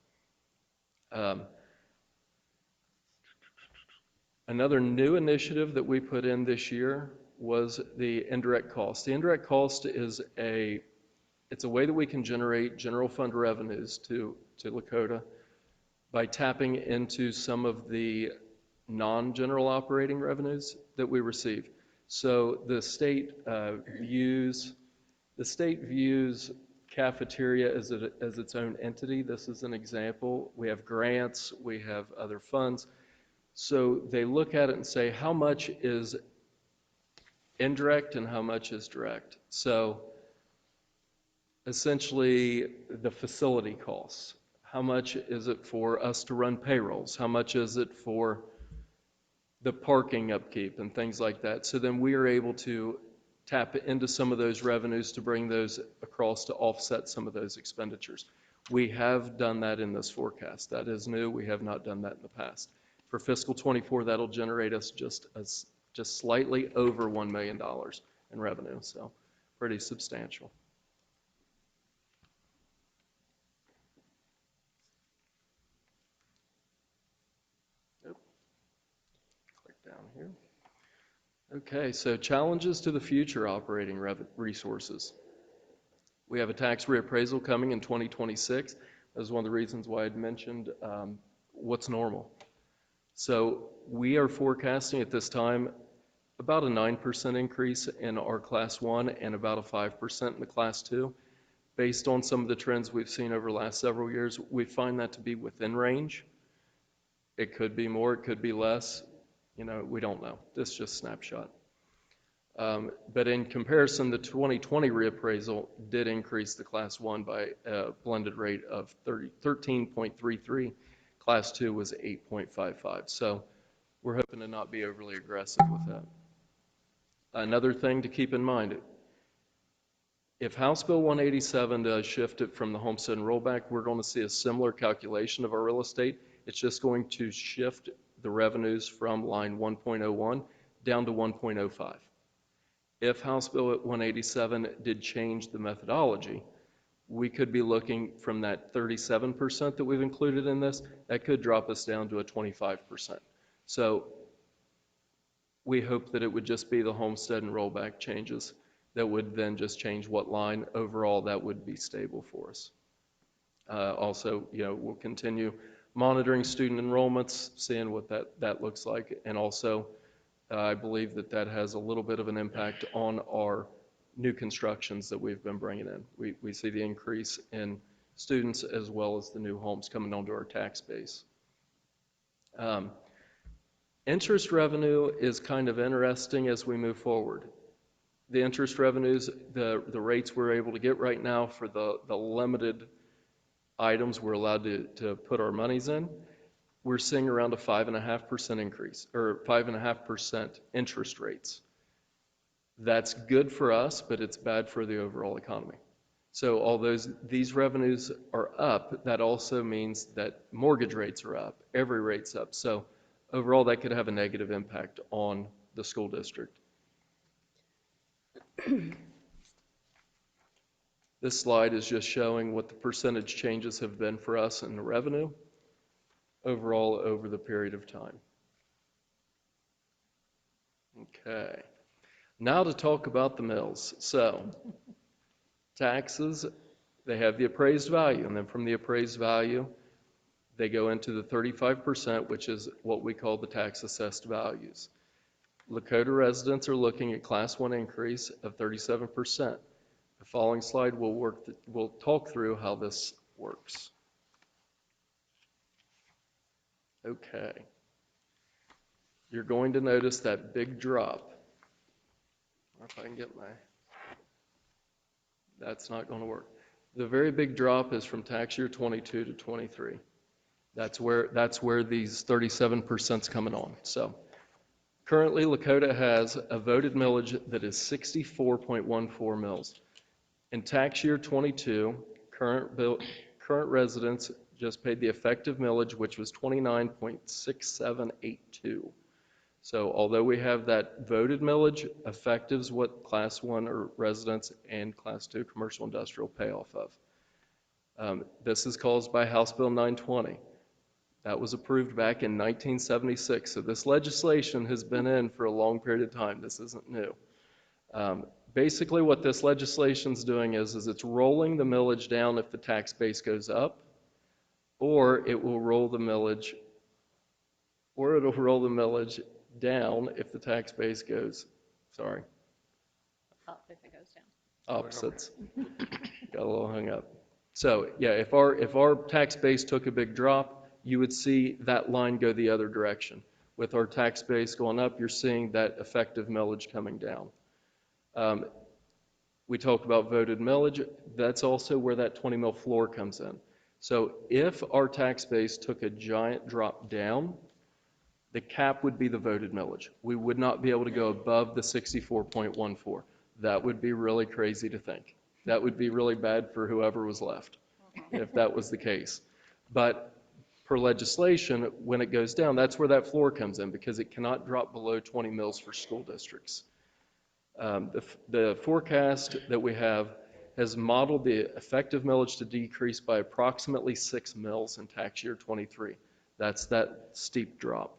Another new initiative that we put in this year was the indirect cost. The indirect cost is it's a way that we can generate general fund revenues to Lakota by tapping into some of the non-general operating revenues that we receive. So the state views cafeteria as its own entity. This is an example. We have grants, we have other funds. So they look at it and say, how much is indirect and how much is direct? So essentially, the facility costs. How much is it for us to run payrolls? How much is it for the parking upkeep and things like that? So then we are able to tap into some of those revenues to bring those across to offset some of those expenditures. We have done that in this forecast. That is new. We have not done that in the past. For fiscal '24, that'll generate us just slightly over $1 million in revenue, so pretty substantial. Yep. Click down here. Okay, so challenges to the future operating resources. We have a tax reappraisal coming in 2026. That was one of the reasons why I'd mentioned what's normal. So we are forecasting at this time about a 9% increase in our Class 1 and about a 5% in the Class 2. Based on some of the trends we've seen over the last several years, we find that to be within range. It could be more, it could be less. You know, we don't know. This is just a snapshot. But in comparison, the 2020 reappraisal did increase the Class 1 by a blended rate of 13.33. Class 2 was 8.55. So we're hoping to not be overly aggressive with that. Another thing to keep in mind, if House Bill 187 does shift it from the homestead and rollback, we're going to see a similar calculation of our real estate. It's just going to shift the revenues from line 1.01 down to 1.05. If House Bill 187 did change the methodology, we could be looking from that 37% that we've included in this, that could drop us down to a 25%. So we hope that it would just be the homestead and rollback changes that would then just change what line. Overall, that would be stable for us. Also, you know, we'll continue monitoring student enrollments, seeing what that looks like, and also I believe that has a little bit of an impact on our new constructions that we've been bringing in. We see the increase in students as well as the new homes coming onto our tax base. Interest revenue is kind of interesting as we move forward. The interest revenues, the rates we're able to get right now for the limited items we're allowed to put our monies in, we're seeing around a 5.5% increase, or 5.5% interest rates. That's good for us, but it's bad for the overall economy. So although these revenues are up, that also means that mortgage rates are up, every rate's up. So overall, that could have a negative impact on the school district. This slide is just showing what the percentage changes have been for us in the revenue overall over the period of time. Okay, now to talk about the mills. So taxes, they have the appraised value, and then from the appraised value, they go into the 35%, which is what we call the tax assessed values. Lakota residents are looking at Class 1 increase of 37%. The following slide we'll talk through how this works. Okay. You're going to notice that big drop. I wonder if I can get that's not going to work. The very big drop is from tax year 22 to 23. That's where these 37% is coming on. So currently Lakota has a voted millage that is 64.14 mils. In tax year 22, current residents just paid the effective millage, which was 29.6782. So although we have that voted millage, effective is what Class 1 or residents and Class 2 commercial industrial pay off of. This is caused by House Bill 920. That was approved back in 1976. So this legislation has been in for a long period of time. This isn't new. Basically what this legislation is doing is it's rolling the millage down if the tax base goes up, or it will roll the millage, down if the tax base goes, Up if it goes down. opposites. Got a little hung up. So yeah, if our tax base took a big drop, you would see that line go the other direction. With our tax base going up, you're seeing that effective millage coming down. We talked about voted millage. That's also where that 20 mil floor comes in. So if our tax base took a giant drop down, the cap would be the voted millage. We would not be able to go above the 64.14. That would be really crazy to think. That would be really bad for whoever was left, if that was the case. But per legislation, when it goes down, that's where that floor comes in, because it cannot drop below 20 mils for school districts. The forecast that we have has modeled the effective millage to decrease by approximately 6 mils in tax year 23. That's that steep drop.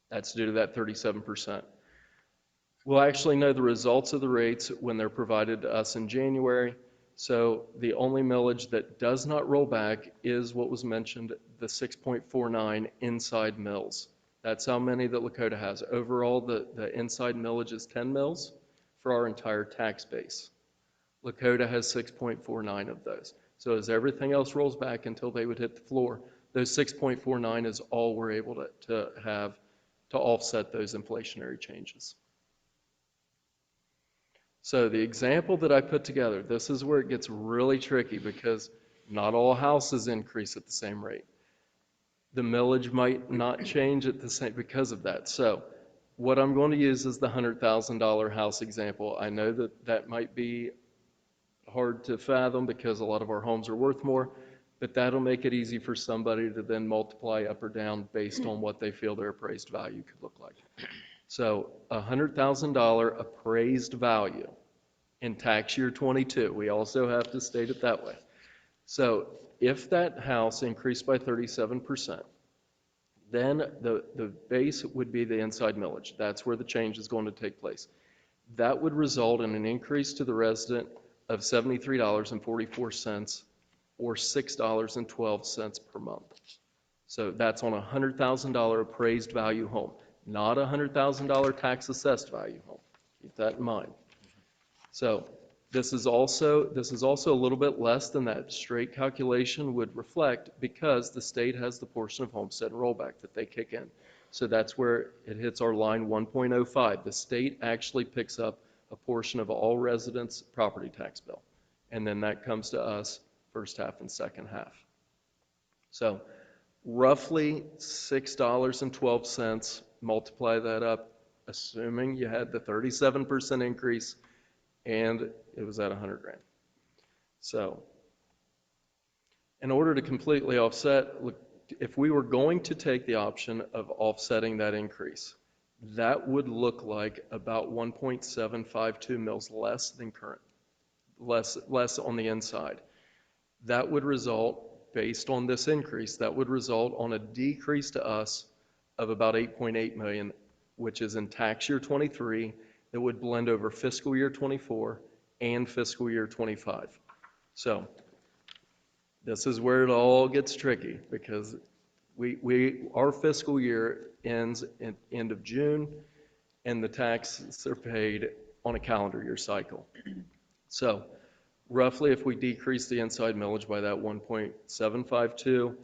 That's due to that 37%. We'll actually know the results of the rates when they're provided to us in January. So the only millage that does not roll back is what was mentioned, the 6.49 inside mills. That's how many that Lakota has. Overall, the inside millage is 10 mills for our entire tax base. Lakota has 6.49 of those. So as everything else rolls back until they would hit the floor, those 6.49 is all we're able to have to offset those inflationary changes. So the example that I put together, this is where it gets really tricky, because not all houses increase at the same rate. The millage might not change at the same because of that. So what I'm going to use is the $100,000 house example. I know that that might be hard to fathom because a lot of our homes are worth more, but that'll make it easy for somebody to then multiply up or down based on what they feel their appraised value could look like. So $100,000 appraised value in tax year 22. We also have to state it that way. So if that house increased by 37%, then the base would be the inside millage. That's where the change is going to take place. That would result in an increase to the resident of $73.44 or $6.12 per month. So that's on a $100,000 appraised value home, not a $100,000 tax assessed value home. Keep that in mind. So this is also a little bit less than that straight calculation would reflect, because the state has the portion of homestead rollback that they kick in. So that's where it hits our line 1.05. The state actually picks up a portion of all residents' property tax bill, and then that comes to us first half and second half. So roughly $6.12, multiply that up, assuming you had the 37% increase and it was at 100 grand. So in order to completely offset, look, if we were going to take the option of offsetting that increase, that would look like about 1.752 mils less than current, less on the inside. That would result, based on this increase, that would result on a decrease to us of about 8.8 million, which is in tax year 23, that would blend over fiscal year 24 and fiscal year 25. So this is where it all gets tricky, because our fiscal year ends at end of June, and the taxes are paid on a calendar year cycle. So roughly, if we decrease the inside millage by that 1.752,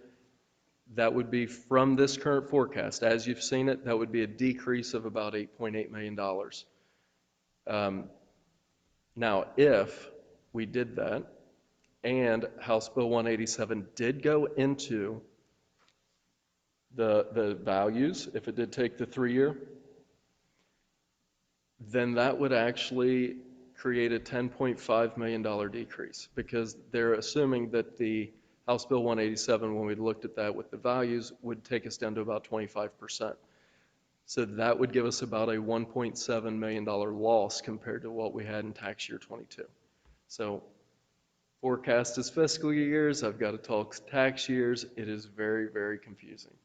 that would be from this current forecast. As you've seen it, that would be a decrease of about $8.8 million. Now, if we did that, and House Bill 187 did go into the values, if it did take the 3-year, then that would actually create a $10.5 million decrease, because they're assuming that the House Bill 187, when we looked at that with the values, would take us down to about 25%. So that would give us about a $1.7 million loss compared to what we had in tax year 22. So forecast is fiscal years, I've got to talk tax years. It is very, very confusing.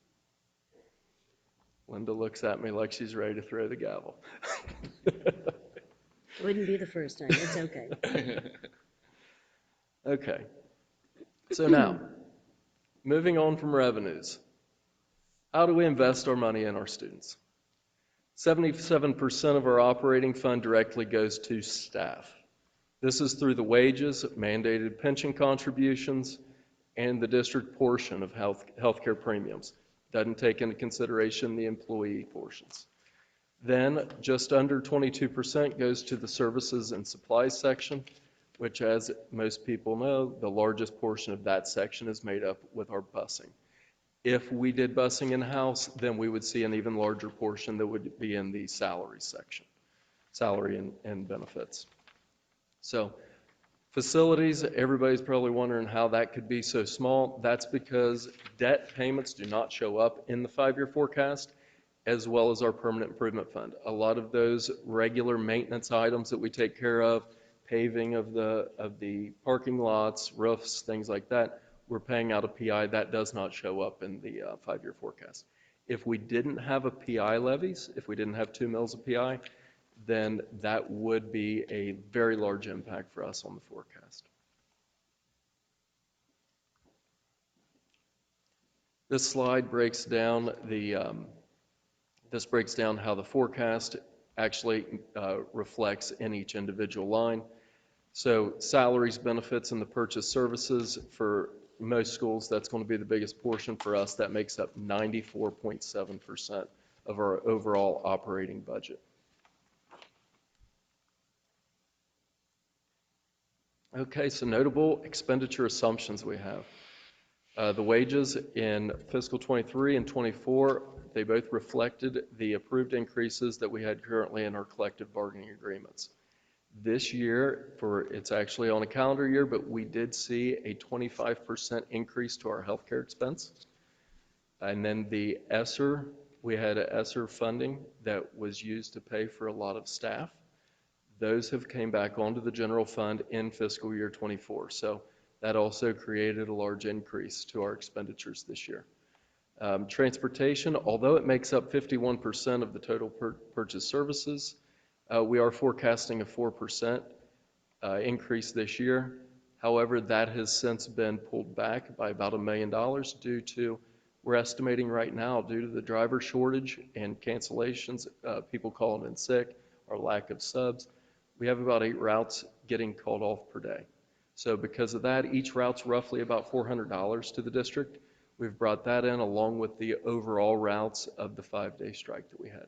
Linda looks at me like she's ready to throw the gavel. Wouldn't be the first time, it's okay. Okay, so now, moving on from revenues, how do we invest our money in our students? 77% of our operating fund directly goes to staff. This is through the wages, mandated pension contributions, and the district portion of healthcare premiums. Doesn't take into consideration the employee portions. Then just under 22% goes to the services and supplies section. which, as most people know, the largest portion of that section is made up with our busing. If we did busing in-house, then we would see an even larger portion that would be in the salary section, salary and benefits. So facilities, everybody's probably wondering how that could be so small. That's because debt payments do not show up in the 5-year forecast, as well as our permanent improvement fund. A lot of those regular maintenance items that we take care of, paving of the parking lots, roofs, things like that, we're paying out a PI. That does not show up in the 5-year forecast. If we didn't have a PI levies, if we didn't have 2 mills of PI, then that would be a very large impact for us on the forecast. This slide breaks down how the forecast actually reflects in each individual line. So salaries, benefits, and the purchase services, for most schools, that's going to be the biggest portion. For us, that makes up 94.7% of our overall operating budget. Okay, so notable expenditure assumptions we have. The wages in fiscal 23 and 24, they both reflected the approved increases that we had currently in our collective bargaining agreements. This year, it's actually on a calendar year, but we did see a 25% increase to our healthcare expense. And then the ESSER, we had an ESSER funding that was used to pay for a lot of staff. Those have came back onto the general fund in fiscal year 24. So that also created a large increase to our expenditures this year. Transportation, although it makes up 51% of the total purchase services, we are forecasting a 4% increase this year. However, that has since been pulled back by about $1 million due to, we're estimating right now, due to the driver shortage and cancellations, people calling in sick, or lack of subs, we have about 8 routes getting called off per day. So because of that, each route's roughly about $400 to the district. We've brought that in along with the overall routes of the 5-day strike that we had.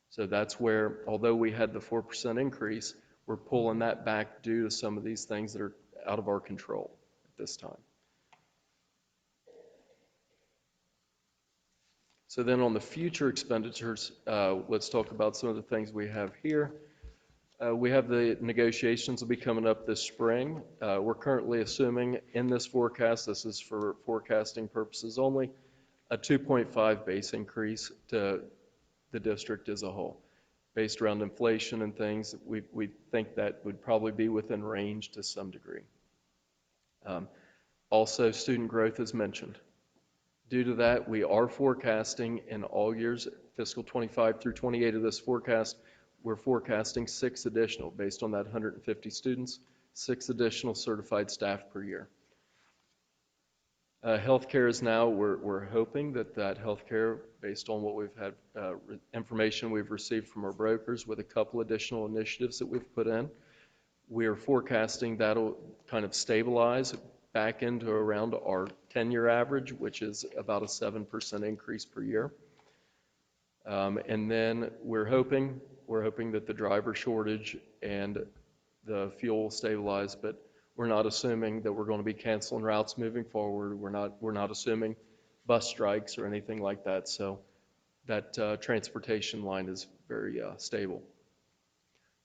So that's where, although we had the 4% increase, we're pulling that back due to some of these things that are out of our control at this time. So then on the future expenditures, let's talk about some of the things we have here. We have the negotiations will be coming up this spring. We're currently assuming in this forecast, this is for forecasting purposes only, a 2.5 base increase to the district as a whole. Based around inflation and things, we think that would probably be within range to some degree. Also, student growth is mentioned. Due to that, we are forecasting in all years, fiscal 25 through 28 of this forecast, we're forecasting 6 additional, based on that 150 students, 6 additional certified staff per year. Healthcare is now, we're hoping that healthcare, based on what we've had, information we've received from our brokers with a couple additional initiatives that we've put in, we are forecasting that'll kind of stabilize back into around our 10-year average, which is about a 7% increase per year. And then we're hoping that the driver shortage and the fuel will stabilize, but we're not assuming that we're going to be canceling routes moving forward. We're not assuming bus strikes or anything like that. So that transportation line is very stable.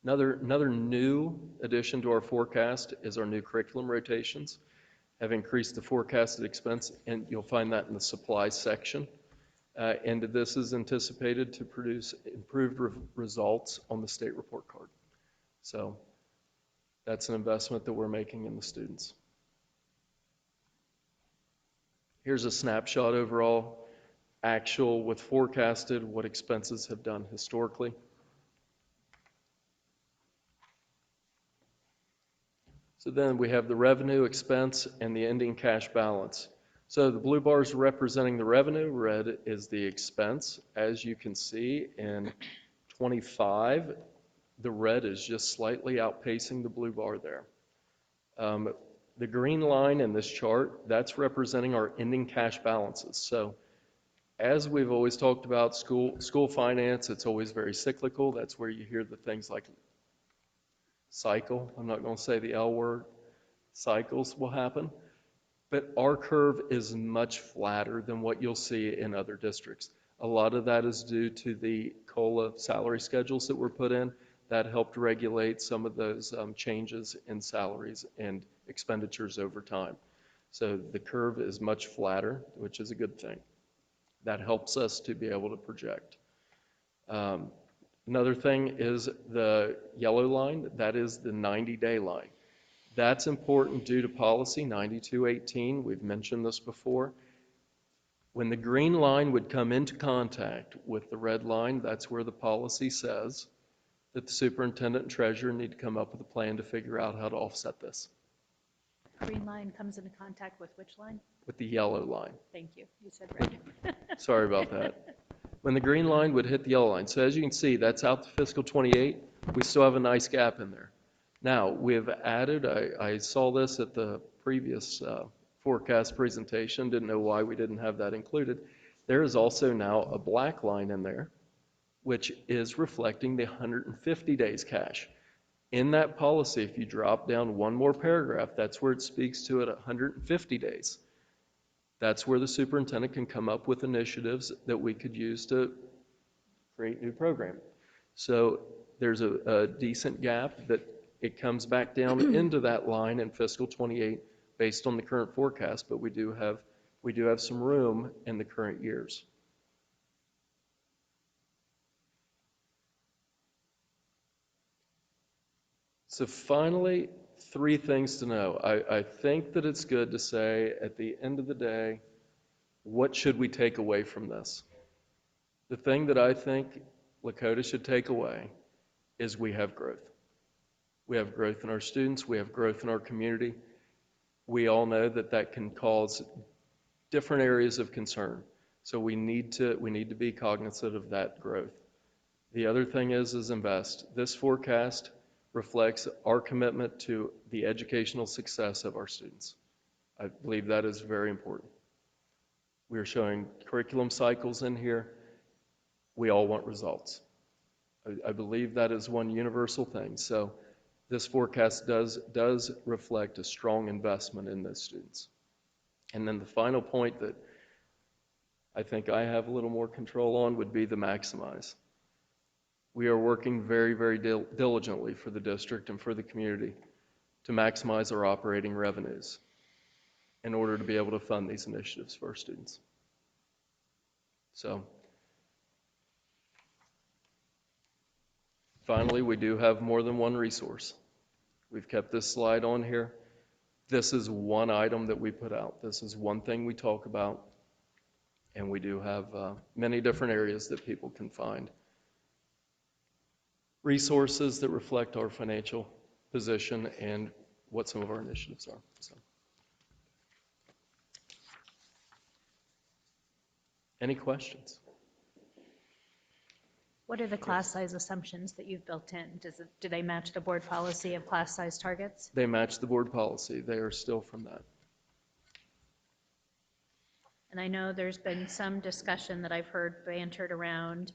Another new addition to our forecast is our new curriculum rotations have increased the forecasted expense, and you'll find that in the supply section. And this is anticipated to produce improved results on the state report card. So that's an investment that we're making in the students. Here's a snapshot overall, actual with forecasted, what expenses have done historically. So then we have the revenue, expense, and the ending cash balance. So the blue bars representing the revenue, red is the expense. As you can see in 25, the red is just slightly outpacing the blue bar there. The green line in this chart, that's representing our ending cash balances. So as we've always talked about school finance, it's always very cyclical. That's where you hear the things like cycle. I'm not going to say the L word. Cycles will happen. But our curve is much flatter than what you'll see in other districts. A lot of that is due to the COLA salary schedules that were put in that helped regulate some of those changes in salaries and expenditures over time. So the curve is much flatter, which is a good thing. That helps us to be able to project. Another thing is the yellow line, that is the 90-day line. That's important due to policy 9218. We've mentioned this before. When the green line would come into contact with the red line, that's where the policy says that the superintendent and treasurer need to come up with a plan to figure out how to offset this. Green line comes into contact with which line? With the yellow line. Thank you. You said red. Sorry about that. When the green line would hit the yellow line. So as you can see, that's out to fiscal 28. We still have a nice gap in there. Now, we've added, I saw this at the previous forecast presentation, didn't know why we didn't have that included. There is also now a black line in there, which is reflecting the 150 days cash. In that policy, if you drop down one more paragraph, that's where it speaks to it 150 days. That's where the superintendent can come up with initiatives that we could use to create new programming. So there's a decent gap that it comes back down into that line in fiscal 28 based on the current forecast, but we do have some room in the current years. So finally, 3 things to know. I think that it's good to say at the end of the day, what should we take away from this? The thing that I think Lakota should take away is we have growth. We have growth in our students. We have growth in our community. We all know that that can cause different areas of concern. So we need to be cognizant of that growth. The other thing is invest. This forecast reflects our commitment to the educational success of our students. I believe that is very important. We are showing curriculum cycles in here. We all want results. I believe that is one universal thing. So this forecast does reflect a strong investment in those students. And then the final point that I think I have a little more control on would be the maximize. We are working very, very diligently for the district and for the community to maximize our operating revenues in order to be able to fund these initiatives for our students. So finally, we do have more than one resource. We've kept this slide on here. This is one item that we put out. This is one thing we talk about. And we do have many different areas that people can find resources that reflect our financial position and what some of our initiatives are. So, any questions? What are the class size assumptions that you've built in? Do they match the board policy of class size targets? They match the board policy. They are still from that. And I know there's been some discussion that I've heard bantered around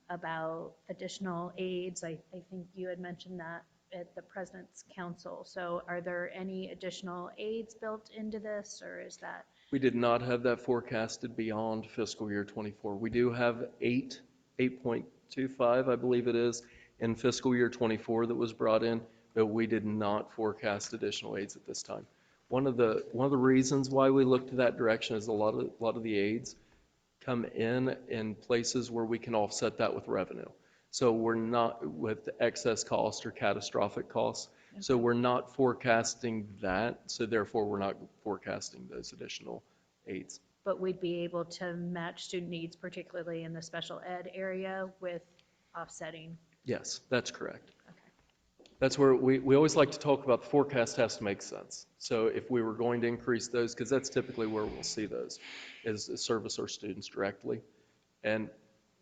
about additional aides. I think you had mentioned that at the President's Council. So are there any additional aides built into this, or is that? We did not have that forecasted beyond fiscal year 24. We do have 8.25, I believe it is, in fiscal year 24 that was brought in, but we did not forecast additional aides at this time. One of the reasons why we look to that direction is a lot of the aides come in places where we can offset that with revenue. So we're not with excess cost or catastrophic costs. Okay. So we're not forecasting that. So therefore, we're not forecasting those additional aides. But we'd be able to match student needs, particularly in the special ed area, with offsetting. Yes, that's correct. Okay. That's where we always like to talk about the forecast has to make sense. So if we were going to increase those, because that's typically where we'll see those, is service our students directly. And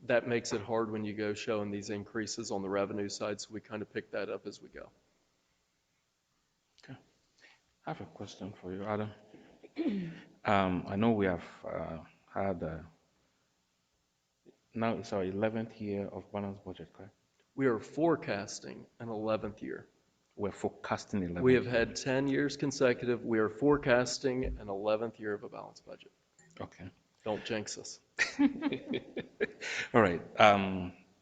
that makes it hard when you go showing these increases on the revenue side, so we kind of pick that up as we go. Okay. I have a question for you, Adam. I know we have had, now it's our 11th year of balanced budget, correct? We are forecasting an 11th year. We're forecasting 11. We have had 10 years consecutive. We are forecasting an 11th year of a balanced budget. Okay. Don't jinx us. All right.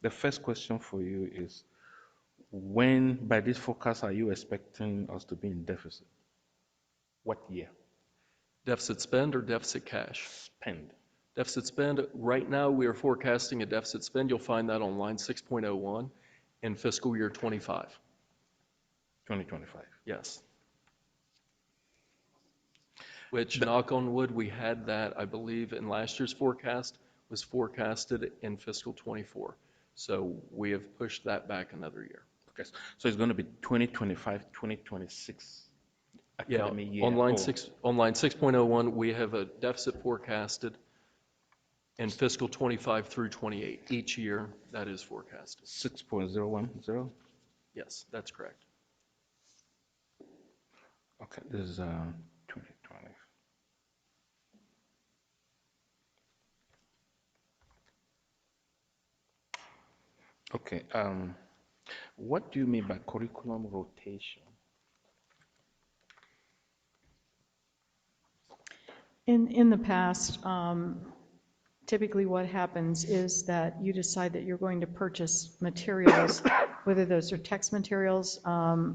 The first question for you is, when, by this forecast, are you expecting us to be in deficit? What year? Deficit spend or deficit cash? Spend. Deficit spend, right now we are forecasting a deficit spend. You'll find that on line 6.01 in fiscal year 25. 2025. Yes. Which, knock on wood, we had that, I believe, in last year's forecast, was forecasted in fiscal 24. So we have pushed that back another year. Okay. So it's going to be 2025, 2026 academic year. On line 6.01, we have a deficit forecasted in fiscal 25 through 28. Each year, that is forecasted. 6.010? Yes, that's correct. Okay, this is 2020. Okay, what do you mean by curriculum rotation? In the past, typically what happens is that you decide that you're going to purchase materials, whether those are text materials,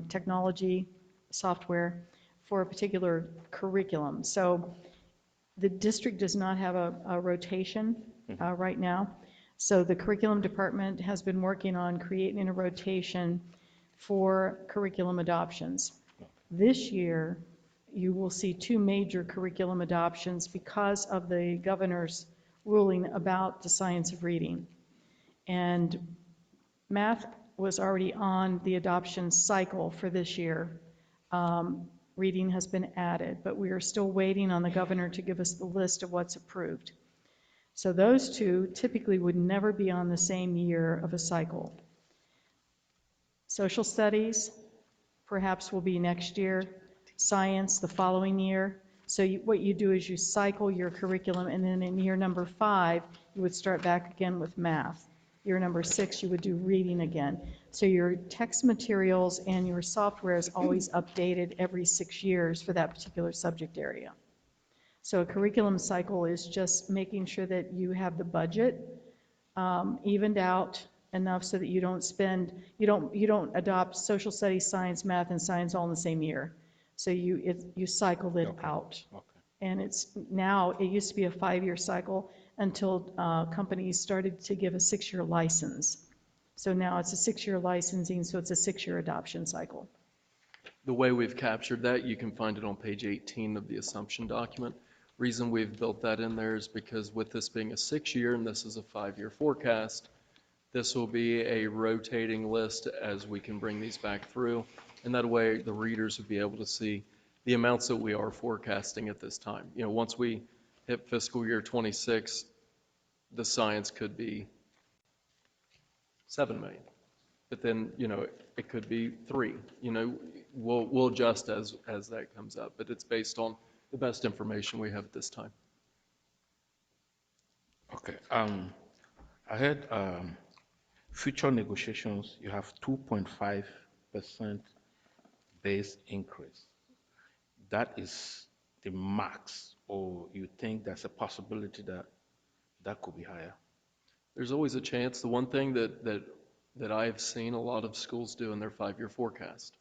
technology, software, for a particular curriculum. So the district does not have a rotation right now. So the curriculum department has been working on creating a rotation for curriculum adoptions. This year, you will see two major curriculum adoptions because of the governor's ruling about the science of reading. And math was already on the adoption cycle for this year. Reading has been added, but we are still waiting on the governor to give us the list of what's approved. So those two typically would never be on the same year of a cycle. Social studies perhaps will be next year, science the following year. So what you do is you cycle your curriculum, and then in year number 5, you would start back again with math. Year number 6, you would do reading again. So your text materials and your software is always updated every 6 years for that particular subject area. So a curriculum cycle is just making sure that you have the budget evened out enough so that you don't spend, you don't adopt social studies, science, math, and science all in the same year. So you cycle it out. Okay. And it's now, it used to be a 5-year cycle until companies started to give a 6-year license. So now it's a 6-year licensing, so it's a 6-year adoption cycle. The way we've captured that, you can find it on page 18 of the assumption document. Reason we've built that in there is because with this being a 6-year and this is a 5-year forecast, this will be a rotating list as we can bring these back through. And that way the readers will be able to see the amounts that we are forecasting at this time. You know, once we hit fiscal year 26, the science could be 7 million. But then, you know, it could be 3. You know, we'll adjust as that comes up, but it's based on the best information we have at this time. Okay. I heard future negotiations, you have 2.5% base increase. That is the max, or you think there's a possibility that that could be higher? There's always a chance. The one thing that I've seen a lot of schools do in their 5-year forecast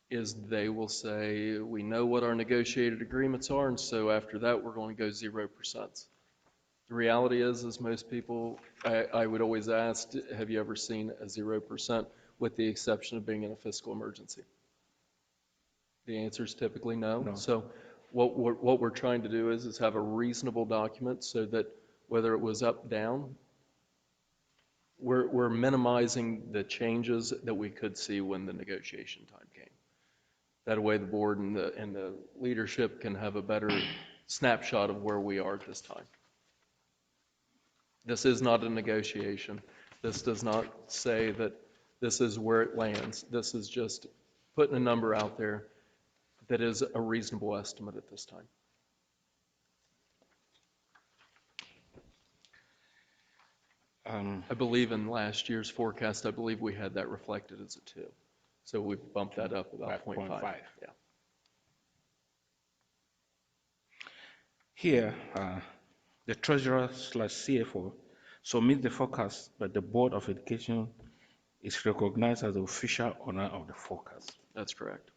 is they will say, we know what our negotiated agreements are, and so after that, we're going to go 0%. The reality is most people, I would always ask, have you ever seen a 0%, with the exception of being in a fiscal emergency? The answer is typically no. No. So what we're trying to do is have a reasonable document so that whether it was up, down, we're minimizing the changes that we could see when the negotiation time came. That way the board and the leadership can have a better snapshot of where we are at this time. This is not a negotiation. This does not say that this is where it lands. This is just putting a number out there that is a reasonable estimate at this time. I believe in last year's forecast, I believe we had that reflected as a 2. So we've bumped that up about 0.5. 0.5. Yeah. Here, the treasurer/CFO submits the forecast, but the Board of Education is recognized as the official owner of the forecast. That's correct.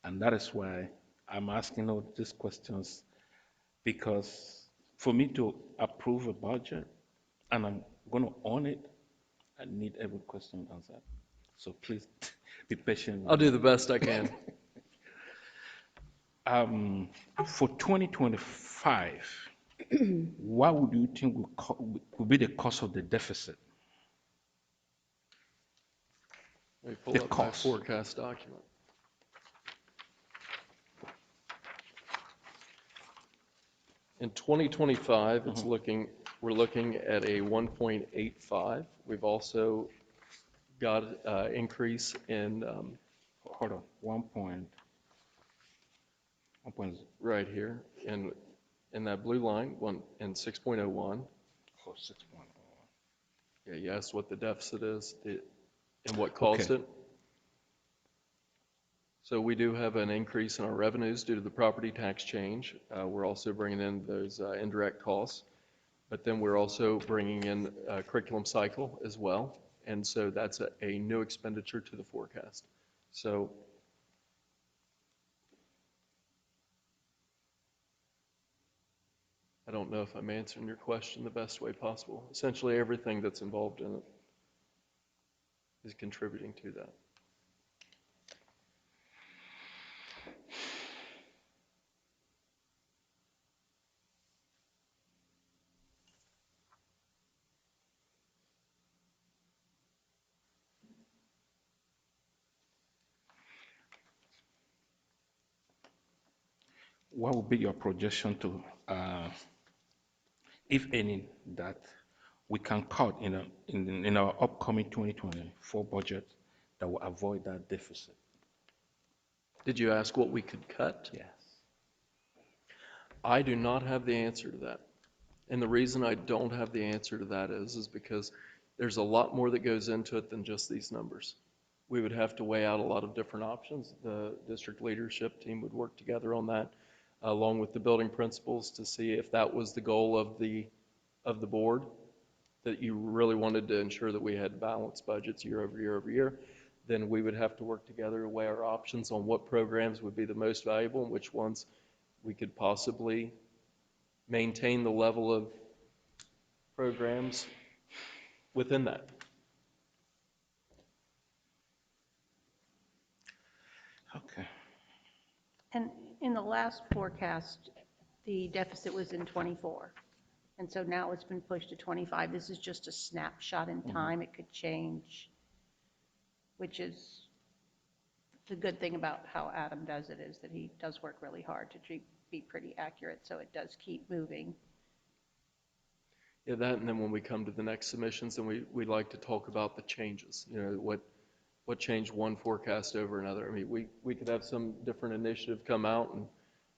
And that is why I'm asking all these questions, because for me to approve a budget and I'm going to own it, I need every question answered. So please be patient. I'll do the best I can. For 2025, what would you think would be the cost of the deficit? Let me pull The up my cost. forecast document. In 2025, we're looking at a 1.85. We've also got increase in, Hold on, 1 point, right here, in that blue line, in 6.01. oh, 6.1. Yeah, you asked what the deficit is and what caused Okay. it. So we do have an increase in our revenues due to the property tax change. We're also bringing in those indirect costs, but then we're also bringing in a curriculum cycle as well. And so that's a new expenditure to the forecast. So I don't know if I'm answering your question the best way possible. Essentially, everything that's involved in it is contributing to that. What would be your projection to, if any, that we can cut in our upcoming 2024 budget that will avoid that deficit? Did you ask what we could cut? Yes. I do not have the answer to that. And the reason I don't have the answer to that is because there's a lot more that goes into it than just these numbers. We would have to weigh out a lot of different options. The district leadership team would work together on that, along with the building principals, to see if that was the goal of the board, that you really wanted to ensure that we had balanced budgets year over year over year. Then we would have to work together to weigh our options on what programs would be the most valuable and which ones we could possibly maintain the level of programs within that. Okay. And in the last forecast, the deficit was in '24. And so now it's been pushed to '25. This is just a snapshot in time. It could change, which is the good thing about how Adam does it, is that he does work really hard to be pretty accurate, so it does keep moving. Yeah, that, and then when we come to the next submissions, then we'd like to talk about the changes. You know, what changed one forecast over another. I mean, we could have some different initiative come out and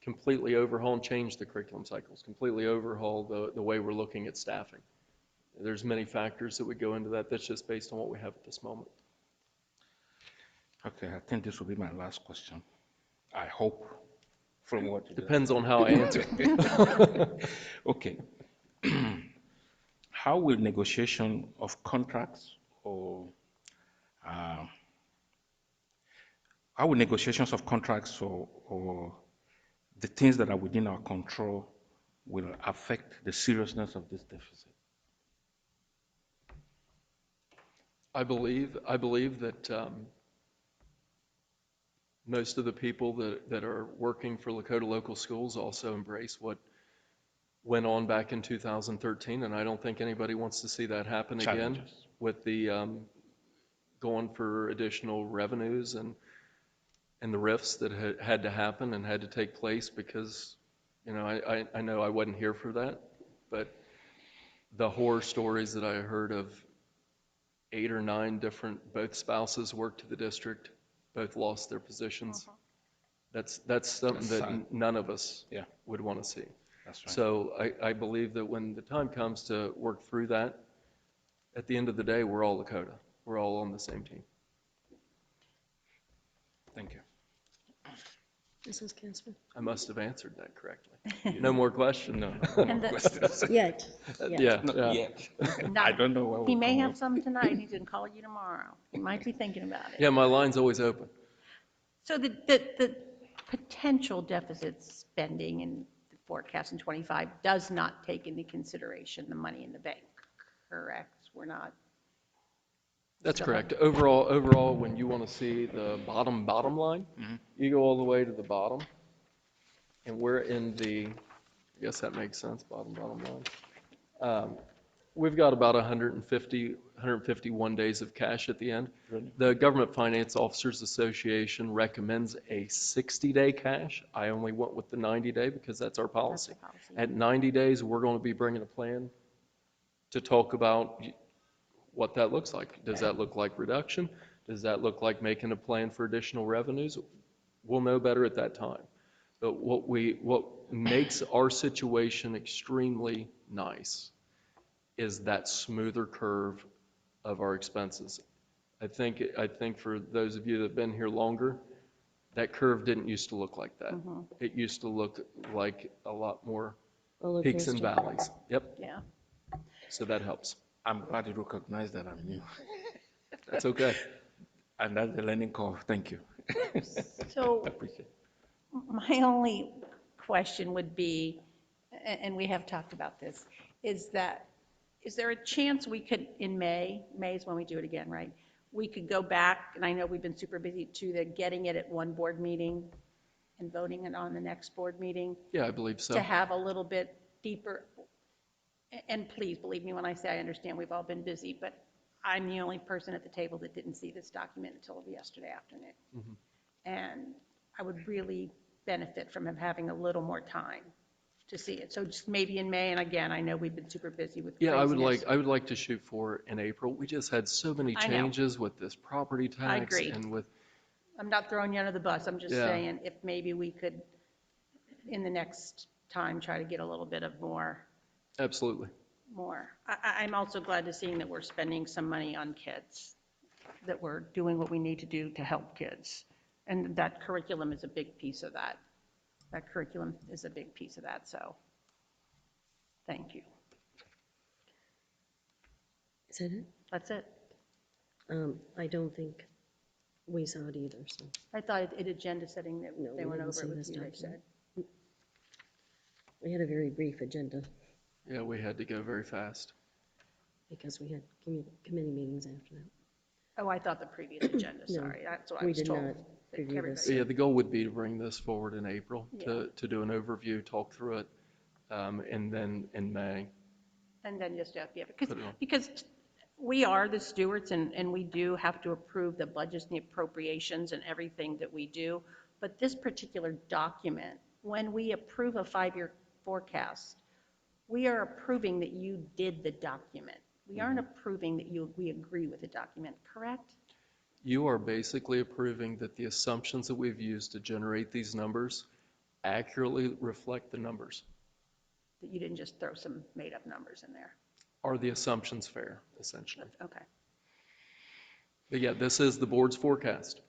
completely overhaul and change the curriculum cycles, completely overhaul the way we're looking at staffing. There's many factors that would go into that. That's just based on what we have at this moment. Okay, I think this will be my last question. I hope, from what you Depends on how I answer. Okay. How will negotiation of contracts or how will negotiations of contracts or the things that are within our control will affect the seriousness of this deficit? I believe that most of the people that are working for Lakota local schools also embrace what went on back in 2013, and I don't think anybody wants to see that happen again Challenges. with the going for additional revenues and the rifts that had to happen and had to take place, because, you know, I know I wasn't here for that, but the horror stories that I heard of 8 or 9 different, both spouses worked at the district, both lost their positions. That's something That's that sad. none of us Yeah. would want to see. That's right. So I believe that when the time comes to work through that, At the end of the day, we're all Lakota. We're all on the same team. Thank you. Mrs. Casper? I must have answered that correctly. No more questions? No, no And more the- questions. Yet. Yeah, Not yeah. yet. Not- I don't know what He will may come have up. some tonight, he can call you tomorrow. He might be thinking about it. Yeah, my line's always open. So the potential deficit spending in the forecast in '25 does not take into consideration the money in the bank, correct? We're not, That's correct. Overall, when you want to see the bottom line, you go all the way to the bottom, and we're in the, I guess that makes sense, bottom line. We've got about 151 days of cash at the end. The Government Finance Officers Association recommends a 60-day cash. I only went with the 90-day because that's our policy. policy. At 90 days, we're going to be bringing a plan to talk about what that looks like. Does that look like reduction? Does that look like making a plan for additional revenues? We'll know better at that time. But what makes our situation extremely nice is that smoother curve of our expenses. I think for those of you that have been here longer, that curve didn't used to look like that. It used to look like a lot more Roller peaks and coaster. valleys. Yep, yeah. so that helps. I'm glad you recognize that I'm new. That's okay. And that's the learning curve. Thank you. So Appreciate it. my only question would be, and we have talked about this, is there a chance we could, in May is when we do it again, right? We could go back, and I know we've been super busy, to the getting it at one board meeting and voting it on the next board meeting, Yeah, I believe so. to have a little bit deeper, and please believe me when I say I understand we've all been busy, but I'm the only person at the table that didn't see this document until yesterday afternoon. And I would really benefit from him having a little more time to see it. So just maybe in May, and again, I know we've been super busy with Yeah, craziness. I would like to shoot for in April. We just had so many I know. changes with this property tax agree. and with, I'm not throwing you under the bus, I'm just Yeah. saying if maybe we could, in the next time, try to get a little bit of more. absolutely. I'm also glad to seeing that we're spending some money on kids, that we're doing what we need to do to help kids. And that curriculum is a big piece of that. That curriculum is a big piece of that, so thank you. Is that it? That's it. I don't think we saw it either, so. I thought it agenda setting that No, they we went didn't over see it with this you, they document. said. We had a very brief agenda Yeah, we had to go very fast. because we had committee meetings after that. Oh, I thought the previous agenda, No, sorry, that's what I we was did told. not that review everybody- this. So yeah, the goal would be to bring this forward in April, Yeah. to do an overview, talk through it, and then in May. And then just, yeah, Put it on. because we are the stewards and we do have to approve the budgets and the appropriations and everything that we do. But this particular document, when we approve a 5-year forecast, we are approving that you did the document. We aren't approving that we agree with the document, correct? You are basically approving that the assumptions that we've used to generate these numbers accurately reflect the numbers. That you didn't just throw some made-up numbers in there. Are the assumptions fair, essentially? Okay. But yeah, this is the board's forecast.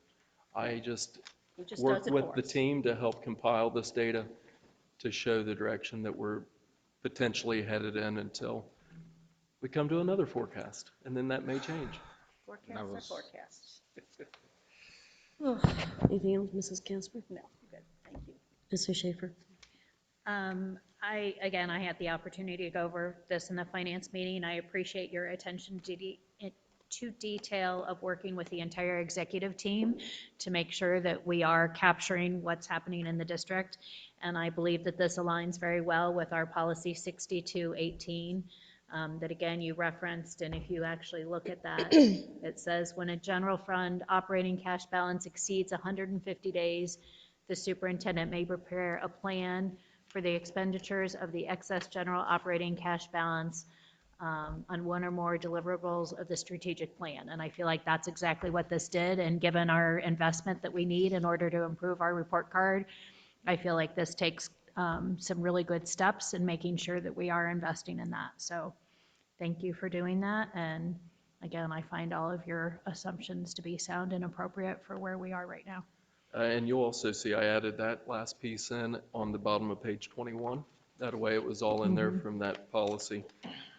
I just He just worked does it with for the us. team to help compile this data to show the direction that we're potentially headed in until we come to another forecast, and then that may change. Forecasts are forecasts. Anything else, Mrs. Casper? No, good, thank you. Mr. Schaefer? I had the opportunity to go over this in the finance meeting. I appreciate your attention to detail of working with the entire executive team to make sure that we are capturing what's happening in the district. And I believe that this aligns very well with our policy 6218 that again you referenced. And if you actually look at that, it says when a general fund operating cash balance exceeds 150 days, the superintendent may prepare a plan for the expenditures of the excess general operating cash balance on one or more deliverables of the strategic plan. And I feel like that's exactly what this did. And given our investment that we need in order to improve our report card, I feel like this takes some really good steps in making sure that we are investing in that. So thank you for doing that. And again, I find all of your assumptions to be sound and appropriate for where we are right now. And you'll also see I added that last piece in on the bottom of page 21. That way it was all in there from that policy.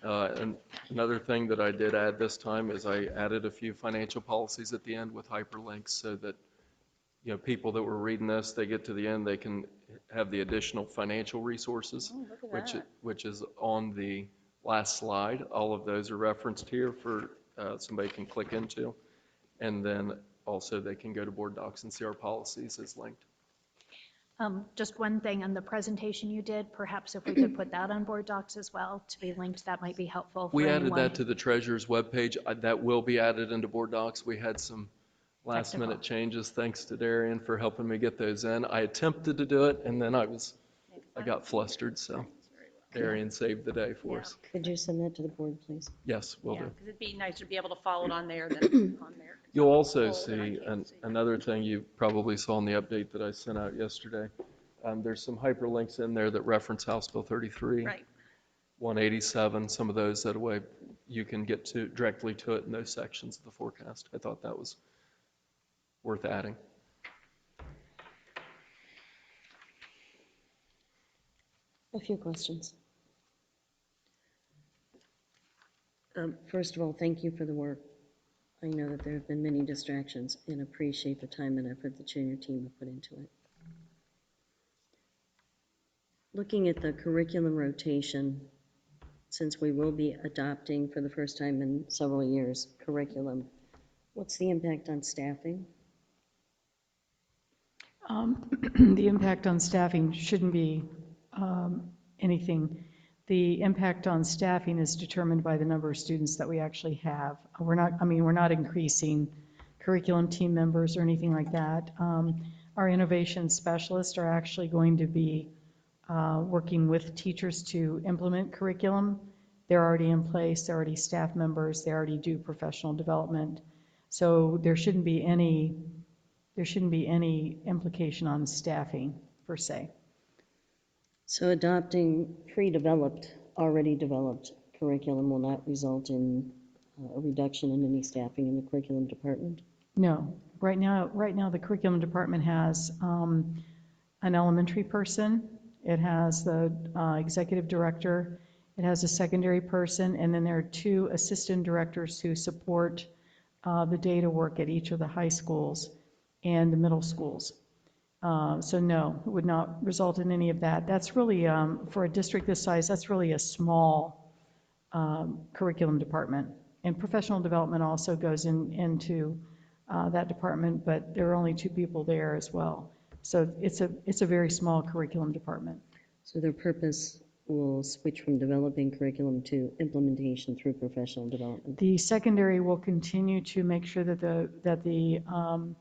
And another thing that I did add this time is I added a few financial policies at the end with hyperlinks so that, people that were reading this, they get to the end, they can have the additional financial resources, which is on the last slide. All of those are referenced here for somebody can click into. And then also they can go to board docs and see our policies as linked. Just one thing on the presentation you did, perhaps if we could put that on board docs as well to be linked, that might be helpful for We anyone. added that to the treasurer's webpage. That will be added into board docs. We had some last minute changes. Thanks to Darian for helping me get those in. I attempted to do it and then I got flustered, so Darian saved the day for us. Could you send that to the board, please? Yes, will do. Because it'd be nice to be able to follow it on there than on there. You'll also Bold, and I see can't see that. another thing you probably saw in the update that I sent out yesterday. There's some hyperlinks in there that reference House Bill 33, Right. 187, some of those that way you can get directly to it in those sections of the forecast. I thought that was worth adding. A few questions. First of all, thank you for the work. I know that there have been many distractions and appreciate the time and effort that you and your team have put into it. Looking at the curriculum rotation, since we will be adopting for the first time in several years curriculum, what's the impact on staffing? The impact on staffing shouldn't be anything. The impact on staffing is determined by the number of students that we actually have. We're not increasing curriculum team members or anything like that. Our innovation specialists are actually going to be working with teachers to implement curriculum. They're already in place, they're already staff members, they already do professional development. So there shouldn't be any implication on staffing per se. So adopting already developed curriculum will not result in a reduction in any staffing in the curriculum department? No. Right now the curriculum department has an elementary person, it has the executive director, it has a secondary person, and then there are 2 assistant directors who support the data work at each of the high schools and the middle schools. So no, it would not result in any of that. That's really, for a district this size, that's really a small curriculum department. And professional development also goes into that department, but there are only 2 people there as well. So it's a very small curriculum department. So their purpose will switch from developing curriculum to implementation through professional development? The secondary will continue to make sure that the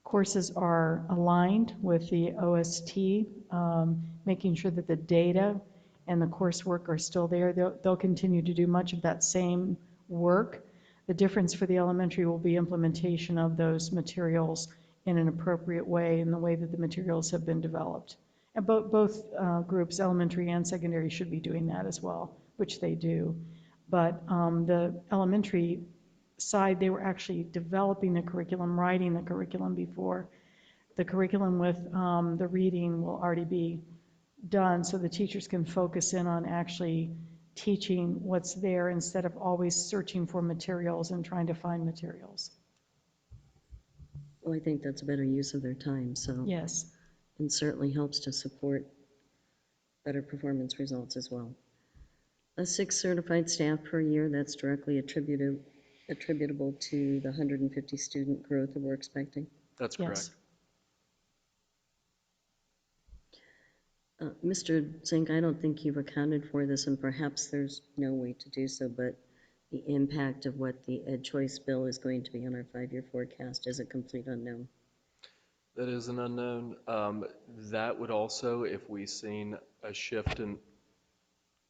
courses are aligned with the OST, making sure that the data and the coursework are still there. They'll continue to do much of that same work. The difference for the elementary will be implementation of those materials in an appropriate way, in the way that the materials have been developed. And both groups, elementary and secondary, should be doing that as well, which they do. But the elementary side, they were actually developing the curriculum, writing the curriculum before. The curriculum with the reading will already be done, so the teachers can focus in on actually teaching what's there instead of always searching for materials and trying to find materials. Well, I think that's a better use of their time, so. Yes. And certainly helps to support better performance results as well. 6 certified staff per year, that's directly attributable to the 150 student growth that we're expecting? That's correct. Yes. Mr. Zink, I don't think you've accounted for this, and perhaps there's no way to do so, but the impact of what the Ed Choice bill is going to be on our 5-year forecast is a complete unknown. That is an unknown. That would also, if we've seen a shift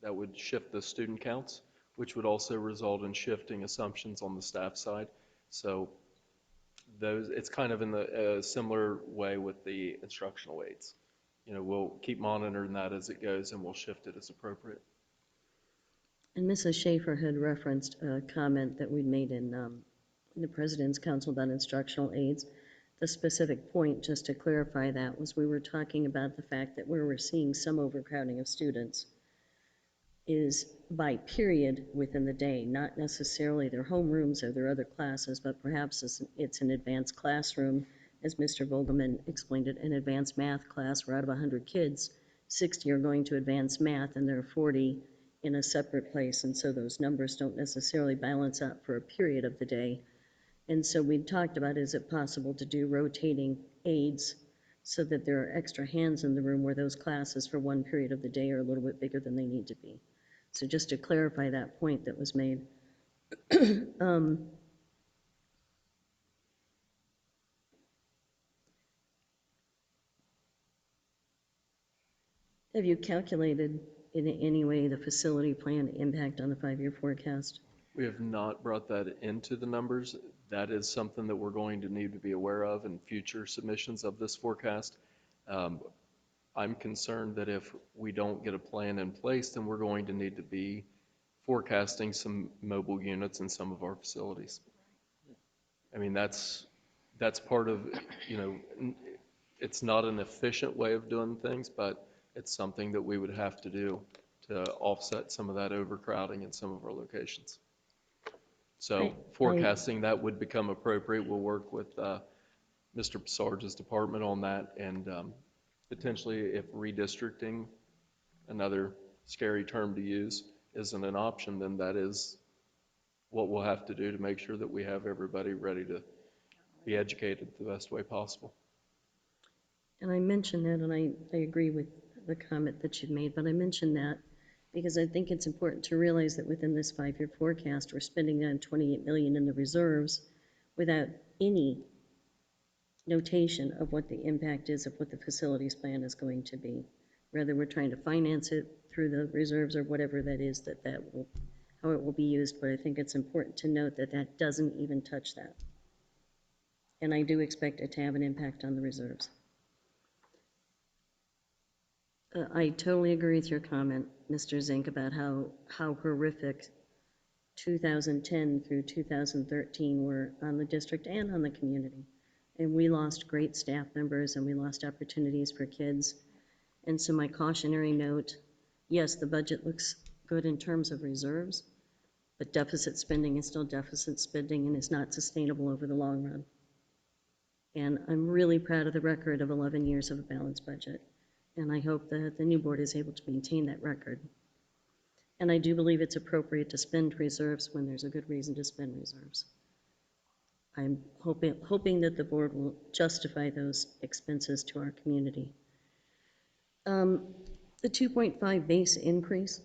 that would shift the student counts, which would also result in shifting assumptions on the staff side. So it's kind of in the similar way with the instructional aides. We'll keep monitoring that as it goes and we'll shift it as appropriate. And Mrs. Schaefer had referenced a comment that we'd made in the President's Council about instructional aides. The specific point, just to clarify that, was we were talking about the fact that where we're seeing some overcrowding of students is by period within the day, not necessarily their homerooms or their other classes, but perhaps it's an advanced classroom, as Mr. Vogelman explained it, an advanced math class where out of 100 kids, 60 are going to advanced math and there are 40 in a separate place, and so those numbers don't necessarily balance out for a period of the day. And so we talked about, is it possible to do rotating aides so that there are extra hands in the room where those classes for one period of the day are a little bit bigger than they need to be. So just to clarify that point that was made. Have you calculated in any way the facility plan impact on the 5-year forecast? We have not brought that into the numbers. That is something that we're going to need to be aware of in future submissions of this forecast. I'm concerned that if we don't get a plan in place, then we're going to need to be forecasting some mobile units in some of our facilities. I mean, that's part of, it's not an efficient way of doing things, but it's something that we would have to do to offset some of that overcrowding in some of our locations. So forecasting that would become appropriate. We'll work with Mr. Sarge's department on that, and potentially if redistricting, another scary term to use, isn't an option, then that is what we'll have to do to make sure that we have everybody ready to be educated the best way possible. And I mentioned that, and I agree with the comment that you made, but I mentioned that because I think it's important to realize that within this 5-year forecast, we're spending on $28 million in the reserves without any notation of what the impact is of what the facilities plan is going to be. Rather, we're trying to finance it through the reserves or whatever that is how it will be used, but I think it's important to note that that doesn't even touch that. And I do expect it to have an impact on the reserves. I totally agree with your comment, Mr. Zink, about how horrific 2010 through 2013 were on the district and on the community. And we lost great staff members and we lost opportunities for kids. And so my cautionary note, yes, the budget looks good in terms of reserves, but deficit spending is still deficit spending and is not sustainable over the long run. And I'm really proud of the record of 11 years of a balanced budget. And I hope that the new board is able to maintain that record. And I do believe it's appropriate to spend reserves when there's a good reason to spend reserves. I'm hoping that the board will justify those expenses to our community. The 2.5 base increase.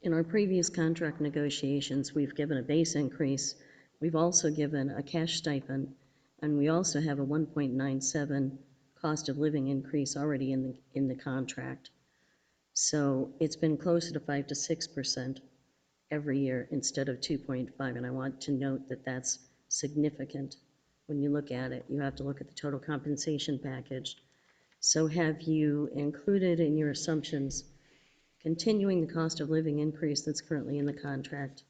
In our previous contract negotiations, we've given a base increase. We've also given a cash stipend, and we also have a 1.97 cost of living increase already in the contract. So it's been closer to 5 to 6% every year instead of 2.5, and I want to note that that's significant. When you look at it, you have to look at the total compensation package. So have you included in your assumptions continuing the cost of living increase that's currently in the contract?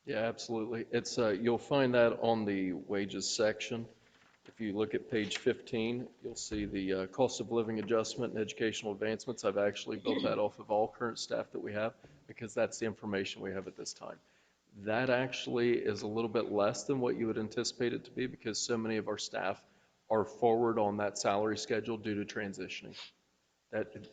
Yeah, absolutely. It's you'll find that on the wages section. If you look at page 15, you'll see the cost of living adjustment and educational advancements. I've actually built that off of all current staff that we have because that's the information we have at this time. That actually is a little bit less than what you would anticipate it to be because so many of our staff are forward on that salary schedule due to transitioning.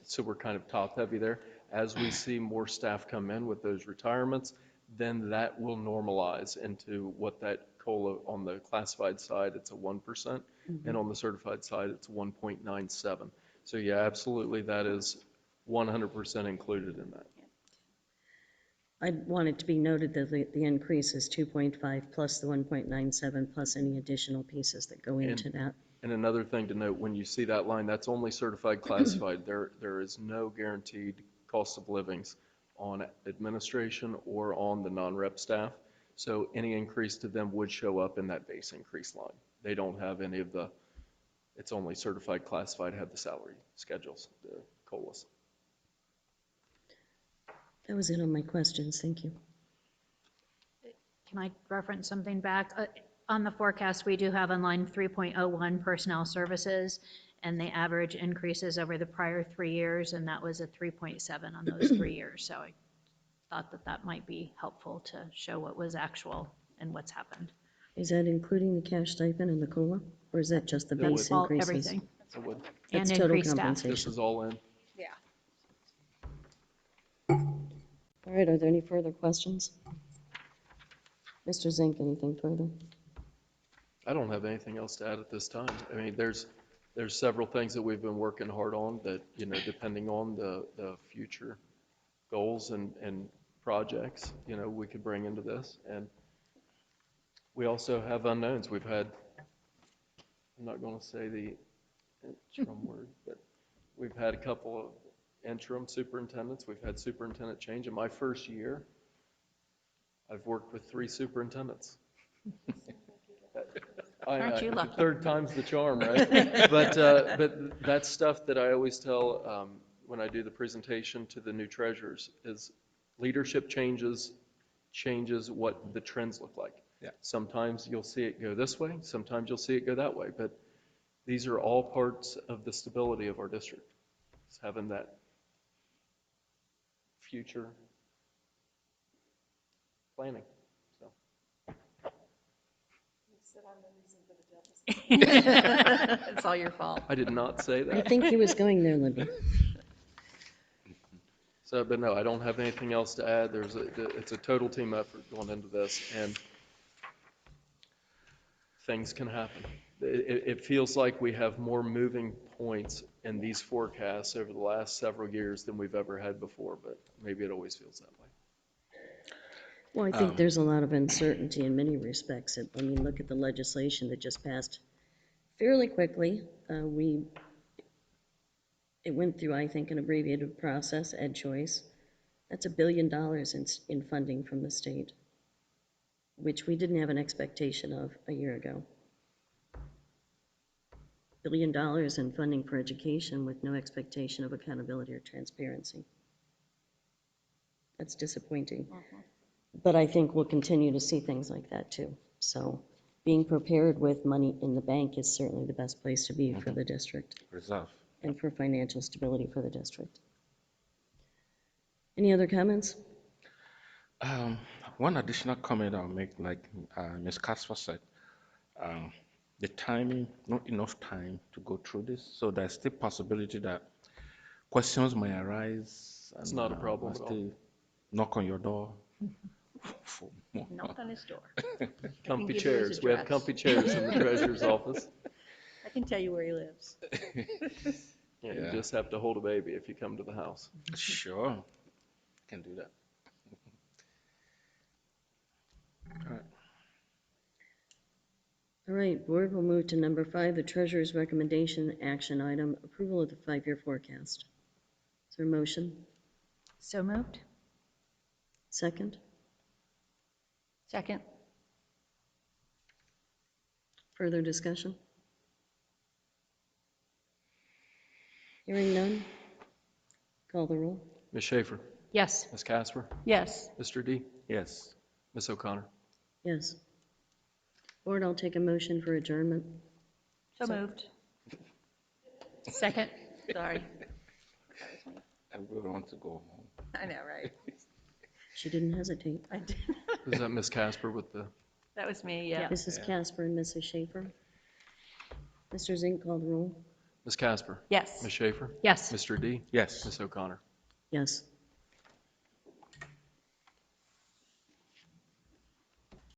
So we're kind of top heavy there. As we see more staff come in with those retirements, then that will normalize into what that COLA on the classified side, it's a 1%, and on the certified side, it's 1.97. So yeah, absolutely, that is 100% included in that. I want it to be noted that the increase is 2.5 plus the 1.97 plus any additional pieces that go into that. And another thing to note, when you see that line, that's only certified classified. There is no guaranteed cost of livings on administration or on the non-rep staff. So any increase to them would show up in that base increase line. They don't have any of the, it's only certified classified have the salary schedules, the COLAs. That was it on my questions, thank you. Can I reference something back? On the forecast, we do have on line 3.01 personnel services, and the average increases over the prior 3 years, and that was a 3.7 on those 3 years. So I thought that that might be helpful to show what was actual and what's happened. Is that including the cash stipend and the COLA, or is that just the That base would- All, increases? everything, I would. and That's total increased staff. compensation. This is all in. All right, are there any further questions? Mr. Zink, anything further? I don't have anything else to add at this time. I mean, there's several things that we've been working hard on that, you know, depending on the future goals and projects, you know, we could bring into this. And we also have unknowns. We've had, I'm not going to say the interim word, but we've had a couple of interim superintendents. We've had superintendent change. In my first year, I've worked with 3 superintendents. Aren't you lucky? Third time's the charm, right? But that's stuff that I always tell when I do the presentation to the new treasurers is leadership changes what the trends look like. Yeah. Sometimes you'll see it go this way, sometimes you'll see it go that way, but these are all parts of the stability of our district. It's having that future planning. So It's all your fault. I did not say I that. think he was going there, Libby. So, but no, I don't have anything else to add. It's a total team effort going into this, and things can happen. It feels like we have more moving points in these forecasts over the last several years than we've ever had before, but maybe it always feels that way. Well, I think there's a lot of uncertainty in many respects. I mean, look at the legislation that just passed fairly quickly. It went through, I think, an abbreviated process, Ed Choice. That's $1 billion in funding from the state, which we didn't have an expectation of a year ago. $1 billion in funding for education with no expectation of accountability or transparency. That's disappointing. But I think we'll continue to see things like that too. So being prepared with money in the bank is certainly the best place to be for the district Reserve. and for financial stability for the district. Any other comments? One additional comment I'll make, like Ms. Casper said, the timing, not enough time to go through this, so there's still possibility that questions may arise. It's not a problem I'll at all. still knock on your door for more. Knock on his door. Comfy give you his chairs. We have address. comfy chairs in the treasurer's office. I can tell you where he lives. Yeah, Yeah. you just have to hold a baby if you come to the house. Sure, can do that. All right. All right, board will move to number 5, the treasurer's recommendation action item, approval of the 5-year forecast. Is there a motion? So moved? Second? Second. Further discussion? Hearing none? Call the roll. Ms. Schaefer, Yes. Ms. Casper, Yes. Mr. D, Yes. Ms. O'Connor. Yes. Board, I'll take a motion for adjournment. So moved. Second? Sorry. I will want to go home. I know, right? She didn't hesitate. I did. Is that Ms. Casper with the, That was me, yeah. Mrs. Casper and Mrs. Schaefer. Mr. Zink, call the roll. Ms. Casper, Yes. Ms. Schaefer, Yes. Mr. D, Yes. Ms. O'Connor. Yes.